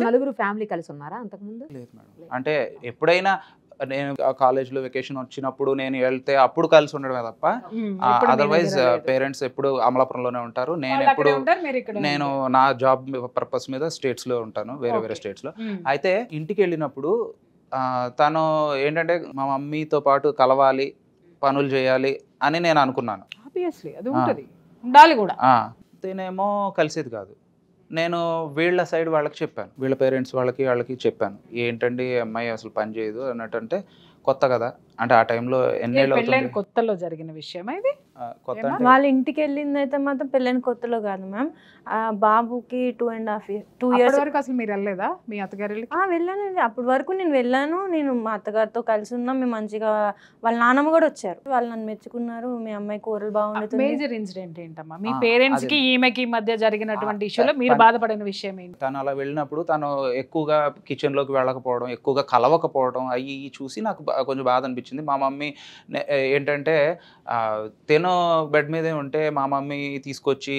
నలుగురు ఫ్యామిలీ కలిసి ఉన్నారా అంతకుముందు? లేదు మేడం. అంటే ఎప్పుడైనా నేను కాలేజ్లో వెకేషన్ వచ్చినప్పుడు నేను వెళ్తే అప్పుడు కలిసి ఉండడమే తప్ప, అదర్వైజ్ పేరెంట్స్ ఎప్పుడు అమలాపురంలోనే ఉంటారు. నేను నా జాబ్ పర్పస్ మీద స్టేట్స్ లో ఉంటాను, వేరే స్టేట్స్ లో. అయితే ఇంటికి వెళ్ళినప్పుడు తను ఏంటంటే మా మమ్మీతో పాటు కలవాలి, పనులు చేయాలి అని నేను అనుకున్నాను. ఉండాలి కూడా. తినేమో కలిసేది కాదు. నేను వీళ్ళ సైడ్ వాళ్ళకి చెప్పాను, వీళ్ళ పేరెంట్స్ వాళ్ళకి చెప్పాను, ఏంటండి అమ్మాయి అసలు పని చేయదు అన్నట్టు. అంటే కొత్త కదా, అంటే ఆ టైంలో ఎన్నేళ్ళు అవుతుంది, కొత్తలో జరిగిన విషయం ఇది. కొత్త వాళ్ళ ఇంటికి వెళ్ళింది అయితే మాత్రం పెళ్ళైన కొత్తలో కాదు మ్యామ్. బాబుకి 2 years వరకు అసలు మీరు వెళ్ళలేదా మీ అత్తగారి? వెళ్ళానండి. అప్పటి వరకు నేను వెళ్ళాను. నేను మా అత్తగారితో కలిసి ఉన్నాం. మేము మంచిగా, వాళ్ళ నాన్నమ్మ కూడా వచ్చారు. వాళ్ళు నన్ను మెచ్చుకున్నారు, మీ అమ్మాయి కూరలు బాగుంటుంది. మేజర్ ఇన్సిడెంట్ ఏంటమ్మా మీ పేరెంట్స్ కి ఈమెకి మధ్య జరిగినటువంటి ఇష్యూలో మీరు బాధపడిన విషయం ఏంటి? తను అలా వెళ్ళినప్పుడు తను ఎక్కువగా కిచెన్ లోకి వెళ్ళకపోవడం, ఎక్కువగా కలవకపోవడం అవి చూసి నాకు కొంచెం బాధ అనిపించింది. మా మమ్మీ ఏంటంటే తినో బెడ్ మీదే ఉంటే మా మమ్మీ తీసుకొచ్చి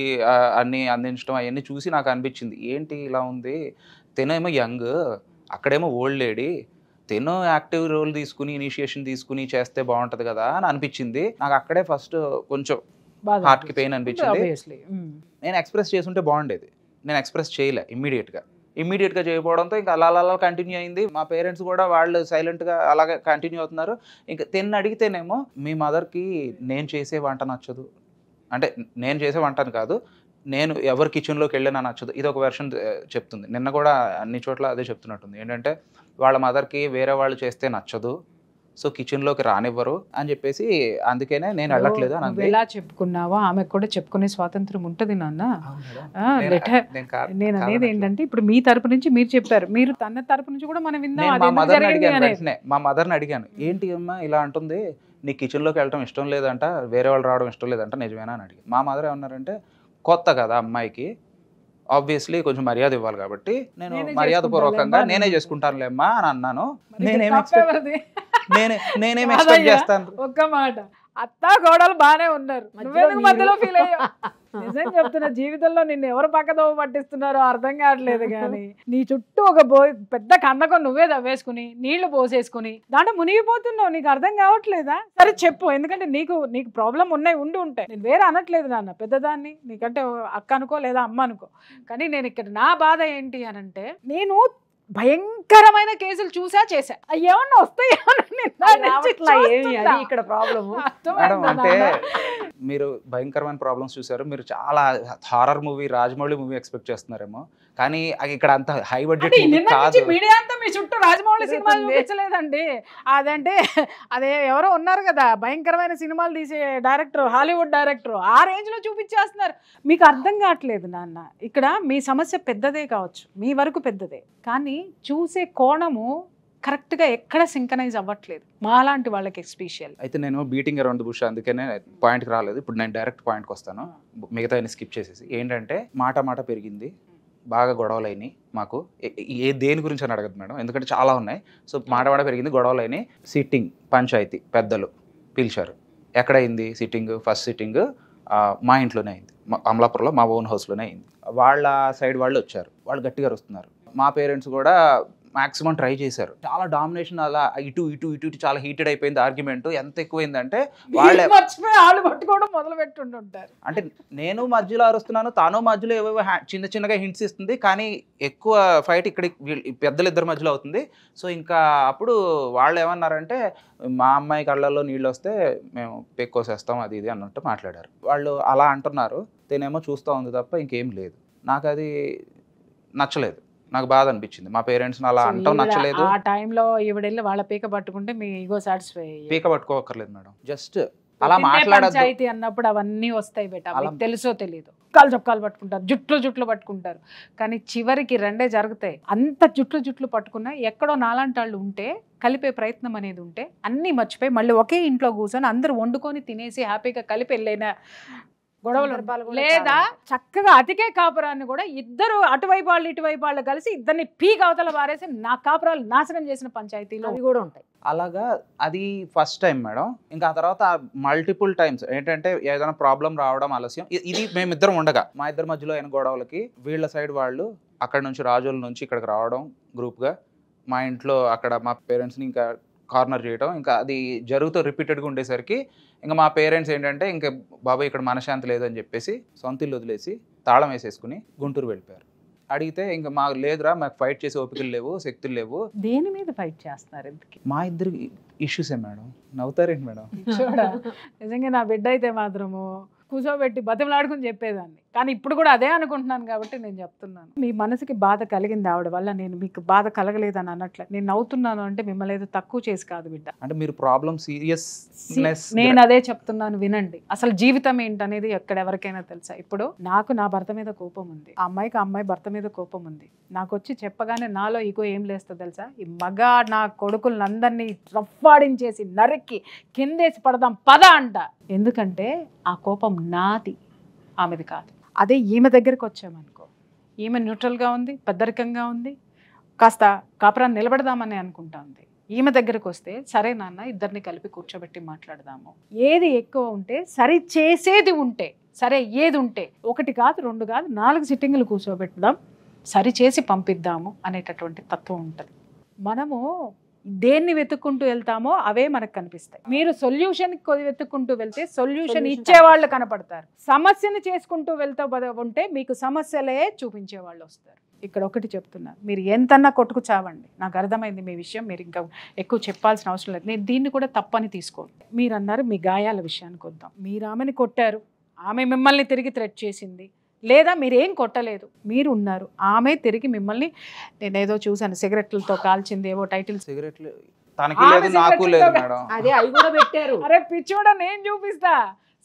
అన్ని అందించడం అవన్నీ చూసి నాకు అనిపించింది, ఏంటి ఇలా ఉంది, తినేమో యంగ్, అక్కడేమో ఓల్డ్ లేడీ, తినో యాక్టివ్ రోల్ తీసుకుని ఇనిషియేషన్ తీసుకుని చేస్తే బాగుంటది కదా అని అనిపించింది నాకు. అక్కడే ఫస్ట్ కొంచెం హార్ట్కి పెయిన్ అనిపించింది. నేను ఎక్స్ప్రెస్ చేసుంటే బాగుండేది, నేను ఎక్స్ప్రెస్ చేయలే ఇమ్మీడియట్గా చేయకపోవడంతో ఇంకా అలా కంటిన్యూ అయింది. మా పేరెంట్స్ కూడా వాళ్ళు సైలెంట్గా అలాగే కంటిన్యూ అవుతున్నారు. ఇంకా అడిగితేనేమో మీ మదర్కి నేను చేసే వంట నచ్చదు, అంటే నేను చేసే వంటని కాదు, నేను ఎవరి కిచెన్లోకి వెళ్ళినా నచ్చదు, ఇది ఒక వెర్షన్ చెప్తుంది. నిన్న కూడా అన్ని చోట్ల అదే చెప్తున్నట్టుంది, ఏంటంటే వాళ్ళ మదర్కి వేరే వాళ్ళు చేస్తే నచ్చదు, సో కిచెన్లోకి రానివ్వరు అని చెప్పేసి, అందుకనే నేను వెళ్ళట్లేదు అని. ఎలా చెప్పుకున్నావో ఆమెకు కూడా చెప్పుకునే స్వాతంత్రం ఉంటుంది నాన్న. నేను అనేది ఏంటంటే ఇప్పుడు మీ తరపు నుంచి మీరు చెప్పారు, మీరు తన తరపు నుంచి కూడా మనం విందాం. మా మదర్ని అడిగాను, ఏంటి అమ్మా ఇలా అంటుంది, నీ కిచెన్లోకి వెళ్ళడం ఇష్టం లేదంట, వేరే వాళ్ళు రావడం ఇష్టం లేదంట, నిజమేనా అని అడిగి. మా మదర్ ఏమన్నారంటే, కొత్త కదా అమ్మాయికి, ఆబ్వియస్లీ కొంచెం మర్యాద ఇవ్వాలి కాబట్టి నేను మర్యాద పూర్వకంగా నేనే చేసుకుంటానులేమ్మా అని అన్నాను. నేనేం ఎక్స్పెక్ట్ చేస్తాను. ఒక్క మాట, అత్త గోడలు బానే ఉన్నారు, నువ్వెందుకు మధ్యలో ఫీల్ అయ్యావు? నిజం చెప్తున్నా, జీవితంలో నిన్ను ఎవరు పక్కదోవ పట్టిస్తున్నారో అర్థం కావట్లేదు. కానీ నీ చుట్టూ ఒక పెద్ద కందకం నువ్వే తవ్వేసుకుని నీళ్లు పోసేసుకుని దాంట్లో మునిగిపోతున్నావు, నీకు అర్థం కావట్లేదా? సరే చెప్పు, ఎందుకంటే నీకు ప్రాబ్లం ఉంటాయి, నేను వేరే అనట్లేదు నాన్న, పెద్దదాన్ని నీకంటే అక్క అనుకో లేదా అమ్మ అనుకో. కానీ నేను ఇక్కడ నా బాధ ఏంటి అనంటే, నేను భయంకరమైన కేసులు చేశా, ఏమన్నా వస్తాయి ఇక్కడ ప్రాబ్లమ్. అంటే మీరు భయంకరమైన ప్రాబ్లమ్స్ చూసారు, మీరు చాలా horror movie Rajamouli movie expect చేస్తున్నారేమో, కానీ ఇక్కడ అంత హై బడ్జెట్ కాదు. మీడియా అంతా మీ చుట్టూ రాజమౌళి సినిమాలు చూపించలేదండి. అదే ఎవరో ఉన్నారు కదా భయంకరమైన సినిమాలు తీసే డైరెక్టర్, హాలీవుడ్ డైరెక్టర్, ఆ రేంజ్ లో చూపించేస్తున్నారు. మీకు అర్థం కావట్లేదు నాన్న. ఇక్కడ మీ సమస్య పెద్దదే కావచ్చు, మీ వరకు పెద్దదే, కానీ చూసే కోణము కరెక్ట్గా ఎక్కడ సింకనైజ్ అవ్వట్లేదు మాలాంటి వాళ్ళకి ఎస్పెషల్. అయితే నేను బీటింగ్ అరౌండ్ ది బుష్, అందుకనే పాయింట్కి రాలేదు. ఇప్పుడు నేను డైరెక్ట్ పాయింట్కి వస్తాను, మిగతా స్కిప్ చేసేసి. ఏంటంటే మాట పెరిగింది, బాగా గొడవలు అయినాయి మాకు. దేని గురించి అని అడగదు మేడం, ఎందుకంటే చాలా ఉన్నాయి. సో మాట పెరిగింది, గొడవలు అయినాయి. సిట్టింగ్ పంచాయతీ పెద్దలు పిలిచారు. ఎక్కడైంది సిట్టింగ్? ఫస్ట్ సిట్టింగ్ మా ఇంట్లోనే అయింది, అమలాపురంలో మా ఓన్ హౌస్లోనే అయింది. వాళ్ళ సైడ్ వాళ్ళు వచ్చారు, వాళ్ళు గట్టిగా వస్తున్నారు. మా పేరెంట్స్ కూడా మాక్సిమం ట్రై చేశారు. చాలా డామినేషన్, అలా ఇటు చాలా హీటెడ్ అయిపోయింది ఆర్గ్యుమెంట్. ఎంత ఎక్కువైందంటే వాళ్ళు పట్టుకోవడం మొదలు పెట్టుంటారు. అంటే నేను మధ్యలో అరుస్తున్నాను, తాను మధ్యలో ఏవేవో చిన్నగా హింట్స్ ఇస్తుంది, కానీ ఎక్కువ ఫైట్ ఇక్కడ పెద్దలు ఇద్దరి మధ్యలో అవుతుంది. సో ఇంకా అప్పుడు వాళ్ళు ఏమన్నారంటే, మా అమ్మాయి కళ్ళల్లో నీళ్ళు వస్తే మేము పెక్కోసేస్తాం అది ఇది అన్నట్టు మాట్లాడారు. వాళ్ళు అలా అంటున్నారు, తనేమో చూస్తూ ఉంది తప్ప ఇంకేం లేదు. నాకు అది నచ్చలేదు, నాకు బాధ అనిపించింది. మా పేరెంట్స్ అలా అంటాం నచ్చలేదు. ఆ టైంలో ఈవిడెళ్ళి వాళ్ళ పీక పట్టుకుంటే మీ ఈగో సాటిస్ఫై. పీక పట్టుకోవక్కర్లేదు మేడం, జస్ట్ అలా మాట్లాడద్దు. పంచాయతీ అన్నప్పుడు అవన్నీ వస్తాయి బేట, మీకు తెలుసో తెలియదు. చొక్కాలు పట్టుకుంటారు, జుట్లు పట్టుకుంటారు, కానీ చివరికి రెండే జరుగుతాయి. అంత జుట్లు పట్టుకున్నా ఎక్కడో నాలాంటి వాళ్ళు ఉంటే, కలిపే ప్రయత్నం అనేది ఉంటే, అన్నీ మర్చిపోయి మళ్ళీ ఒకే ఇంట్లో కూర్చొని అందరూ వండుకొని తినేసి హ్యాపీగా కలిపి వెళ్ళైన గొడవలు, లేదా చక్కగా అతికే కాపురాన్ని కూడా ఇద్దరు అటువైపు వాళ్ళు ఇటువైపు వాళ్ళు కలిసి ఇద్దరిని పీక్ అవతల పారేసి నా కాపురాలు నాశనం చేసిన పంచాయతీలు కూడా ఉంటాయి. అలాగా అది ఫస్ట్ టైం మేడం. ఇంకా ఆ తర్వాత మల్టిపుల్ టైమ్స్ ఏంటంటే ఏదైనా ప్రాబ్లం రావడం ఆలస్యం. ఇది మేమిద్దరం ఉండగా మా ఇద్దరి మధ్యలో అయిన గొడవలకి వీళ్ళ సైడ్ వాళ్ళు అక్కడ నుంచి రాజోల నుంచి ఇక్కడికి రావడం గ్రూప్గా, మా ఇంట్లో అక్కడ మా పేరెంట్స్ని ఇంకా కార్నర్ చేయడం, ఇంకా అది జరుగుతూ రిపీటెడ్గా ఉండేసరికి ఇంకా మా పేరెంట్స్ ఏంటంటే, ఇంకా బాబాయ్ ఇక్కడ మనశ్శాంతి లేదని చెప్పేసి సొంత ఇల్లు వదిలేసి తాళం వేసేసుకుని గుంటూరు వెళ్ళిపోయారు. అడిగితే ఇంకా మాకు లేదురా, మాకు ఫైట్ చేసే ఓపికలు లేవు, శక్తులు లేవు. దేని మీద ఫైట్ చేస్తున్నారు? మా ఇద్దరికి ఇష్యూసే మేడం. నవ్వుతారేంటి మేడం? చూడ నిజంగా నా బిడ్డ అయితే మాత్రము కూర్చోబెట్టి బతిమలాడుకుని చెప్పేదాన్ని. కానీ ఇప్పుడు కూడా అదే అనుకుంటున్నాను కాబట్టి నేను చెప్తున్నాను. మీ మనసుకి బాధ కలిగింది ఆవిడ వల్ల, నేను మీకు బాధ కలగలేదని అన్నట్లే నేను నవ్వుతున్నాను అంటే మిమ్మల్ని ఏదో తక్కువ చేసి కాదు బిడ్డ. అంటే మీరు ప్రాబ్లం సీరియస్నెస్ నేను అదే చెప్తున్నాను వినండి. అసలు జీవితం ఏంటనేది ఎక్కడెవరికైనా తెలుసా? ఇప్పుడు నాకు నా భర్త మీద కోపం ఉంది, ఆ అమ్మాయికి ఆ అమ్మాయి భర్త మీద కోపం ఉంది. నాకు వచ్చి చెప్పగానే నాలో ఈగో ఏం లేస్తుంది తెలుసా? ఈ మగ నా కొడుకులందరినీ రఫ్ఫాడించేసి నరికి కిందేసి పడదాం పద అంట. ఎందుకంటే ఆ కోపం నాది, ఆమెది కాదు. అదే ఈమె దగ్గరికి వచ్చామనుకో, ఈమె న్యూట్రల్గా ఉంది, పెద్దరికంగా ఉంది, కాస్త కాపురాన్ని నిలబెడదామని అనుకుంటా ఉంది. ఈమె దగ్గరకు వస్తే సరే నాన్న ఇద్దరిని కలిపి కూర్చోబెట్టి మాట్లాడదాము, ఏది ఎక్కువ ఉంటే సరి చేసేది ఉంటే సరే, ఏది ఉంటే 1 కాదు 2 కాదు 4 సిట్టింగులు కూర్చోబెట్టుదాం, సరి చేసి పంపిద్దాము అనేటటువంటి తత్వం ఉంటుంది. మనము దేన్ని వెతుక్కుంటూ వెళ్తామో అవే మనకు కనిపిస్తాయి. మీరు సొల్యూషన్ వెతుక్కుంటూ వెళ్తే సొల్యూషన్ ఇచ్చేవాళ్ళు కనపడతారు. సమస్యను చేసుకుంటూ వెళ్తూ ఉంటే మీకు సమస్యలే చూపించే వాళ్ళు వస్తారు. ఇక్కడ ఒకటి చెప్తున్నారు, మీరు ఎంతన్నా కొట్టుకు చావండి, నాకు అర్థమైంది మీ విషయం, మీరు ఇంకా ఎక్కువ చెప్పాల్సిన అవసరం లేదు. నేను దీన్ని కూడా తప్పని తీసుకోండి. మీరు అన్నారు మీ గాయాల విషయానికి వద్దాం. మీరు ఆమెని కొట్టారు, ఆమె మిమ్మల్ని తిరిగి థ్రెట్ చేసింది, లేదా మీరేం కొట్టలేదు, మీరు ఉన్నారు, ఆమె తిరిగి మిమ్మల్ని, నేనేదో చూసాను సిగరెట్లతో కాల్చింది, ఏవో టైటిల్ సిగరెట్లు తనకి లేదు నాకు లేదు మేడం, అదే అవి కూడా పెట్టారు. అరే పిచ్చోడా నేను చూపిస్తా,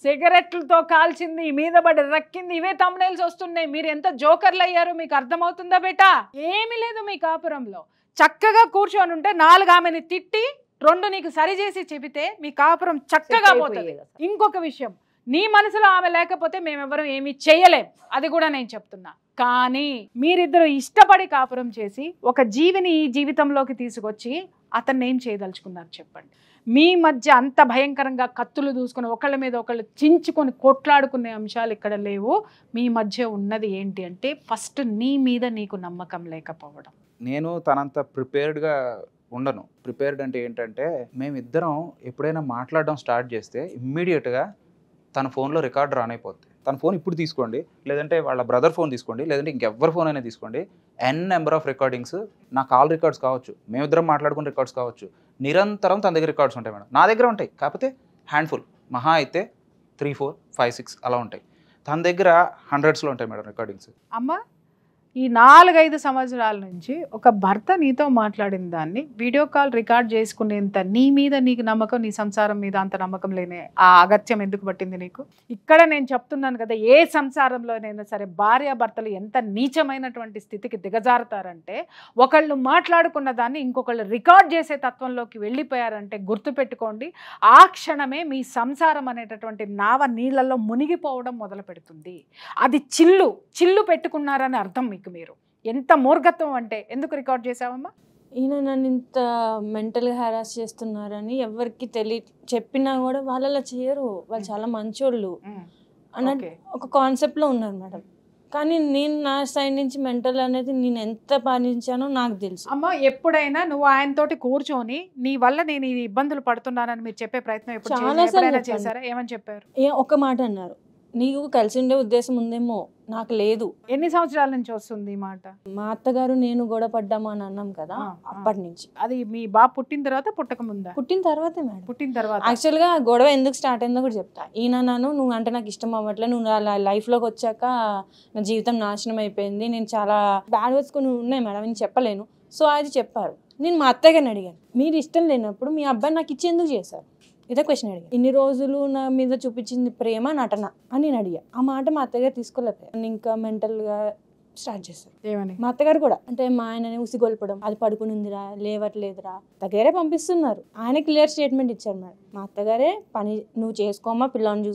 సిగరెట్లతో కాల్చింది, మీద పడి రక్కింది, ఇవే తమ్నైల్స్ వస్తున్నాయి. మీరు ఎంత జోకర్లు అయ్యారు మీకు అర్థమవుతుందా బేటా? ఏమీ లేదు మీ కాపురంలో. చక్కగా కూర్చొని ఉంటే 4 ఆమెని తిట్టి 2 నీకు సరి చేసి చెబితే మీ కాపురం చక్కగా పోతుంది. ఇంకొక విషయం, నీ మనసులో ఆమె లేకపోతే మేమెవరం ఏమీ చేయలేం, అది కూడా నేను చెప్తున్నా. కానీ మీరిద్దరు ఇష్టపడి కాపురం చేసి ఒక జీవిని ఈ జీవితంలోకి తీసుకొచ్చి అతన్ని ఏం చేయదలుచుకున్నారు చెప్పండి? మీ మధ్య అంత భయంకరంగా కత్తులు దూసుకొని ఒకళ్ళ మీద ఒకళ్ళు చించుకొని కొట్లాడుకునే అంశాలు ఇక్కడ లేవు. మీ మధ్య ఉన్నది ఏంటి అంటే ఫస్ట్ నీ మీద నీకు నమ్మకం లేకపోవడం. నేను తనంత ప్రిపేర్డ్గా ఉండను. ప్రిపేర్డ్ అంటే ఏంటంటే, మేమిద్దరం ఎప్పుడైనా మాట్లాడడం స్టార్ట్ చేస్తే ఇమ్మీడియట్గా తన ఫోన్లో రికార్డ్ రాన్ అయిపోద్ది. తన ఫోన్ ఇప్పుడు తీసుకోండి, లేదంటే వాళ్ళ బ్రదర్ ఫోన్ తీసుకోండి, లేదంటే ఇంకెవ్వరి ఫోన్ అయినా తీసుకోండి, నెంబర్ ఆఫ్ రికార్డింగ్స్, నా కాల్ రికార్డ్స్ కావచ్చు, మేమిద్దరం మాట్లాడుకున్న రికార్డ్స్ కావచ్చు, నిరంతరం తన దగ్గర రికార్డ్స్ ఉంటాయి మేడం. నా దగ్గర ఉంటాయి, కాకపోతే హ్యాండ్ఫుల్, మహా అయితే 3, 4, 5, 6 అలా ఉంటాయి. తన దగ్గర 100స్లో ఉంటాయి మేడం రికార్డింగ్స్. అమ్మ, ఈ 4-5 సంవత్సరాల నుంచి ఒక భర్త నీతో మాట్లాడిన దాన్ని వీడియో కాల్ రికార్డ్ చేసుకునేంత నీ మీద నీకు నమ్మకం, నీ సంసారం మీద అంత నమ్మకం లేనే ఆ అగత్యం ఎందుకు పట్టింది నీకు? ఇక్కడ నేను చెప్తున్నాను కదా, ఏ సంసారంలోనైనా సరే భార్యాభర్తలు ఎంత నీచమైనటువంటి స్థితికి దిగజారుతారంటే, ఒకళ్ళు మాట్లాడుకున్న దాన్ని ఇంకొకళ్ళు రికార్డ్ చేసే తత్వంలోకి వెళ్ళిపోయారంటే గుర్తుపెట్టుకోండి, ఆ క్షణమే మీ సంసారం అనేటటువంటి నావ నీళ్ళల్లో మునిగిపోవడం మొదలు పెడుతుంది. అది చిల్లు పెట్టుకున్నారని అర్థం. మీకు మీరు ఎంత మూర్ఘత్వం అంటే, ఎందుకు రికార్డ్ చేసావమ్మా? ఈయన నన్ను ఇంత మెంటల్గా హెరాస్ చేస్తున్నారని ఎవరికి చెప్పినా కూడా వాళ్ళు అలా చేయరు, వాళ్ళు చాలా మంచోళ్ళు అన్నట్టు ఒక కాన్సెప్ట్లో ఉన్నారు మేడం. కానీ నేను నా సైడ్ నుంచి మెంటల్ అనేది నేను ఎంత పాటించానో నాకు తెలుసు. అమ్మ, ఎప్పుడైనా నువ్వు ఆయనతోటి కూర్చొని నీ వల్ల నేను ఈ ఇబ్బందులు పడుతున్నానని మీరు చెప్పే ప్రయత్నం చాలా చేశారా? ఏమని చెప్పారు? ఒక మాట అన్నారు, నీకు కలిసి ఉండే ఉద్దేశం ఉందేమో, నాకు లేదు. ఎన్ని సంవత్సరాల నుంచి వస్తుంది ఈ మాట? మా అత్తగారు నేను గొడవ పడ్డాము అని అన్నాం కదా, అప్పటి నుంచి. అది మీ బాబు పుట్టిన తర్వాత పుట్టక ముందా? పుట్టిన తర్వాతే మేడం. పుట్టిన తర్వాత. యాక్చువల్గా గొడవ ఎందుకు స్టార్ట్ అయిందో కూడా చెప్తా. ఈయన నువ్వు అంటే నాకు ఇష్టం అవ్వట్లే, నువ్వు నా లైఫ్లోకి వచ్చాక నా జీవితం నాశనం అయిపోయింది, నేను చాలా బ్యాడ్ వర్డ్స్ కొన్ని ఉన్నాయి మేడం, నేను చెప్పలేను. సో అది చెప్పారు. నేను మా అత్తగారిని అడిగాను, మీరు ఇష్టం లేనప్పుడు మీ అబ్బాయి నాకు ఇచ్చి ఎందుకు చేశారు? ఇదే క్వశ్చన్ అడిగా. ఇన్ని రోజులు నా మీద చూపించింది ప్రేమ నటన అని నేను అడిగా. ఆ మాట మా అత్తగారు తీసుకోలేకపోయారు. ఇంకా మెంటల్గా స్టార్ట్ చేస్తారు. ఏమని? మా అత్తగారు కూడా అంటే మా ఆయనని ఉసిగొల్పడం, అది పడుకుని ఉందిరా, లేవట్లేదురా, దగ్గరే పంపిస్తున్నారు. ఆయన క్లియర్ స్టేట్మెంట్ ఇచ్చారు మేడం. మా అత్తగారే పని నువ్వు చేసుకోమా, పిల్లని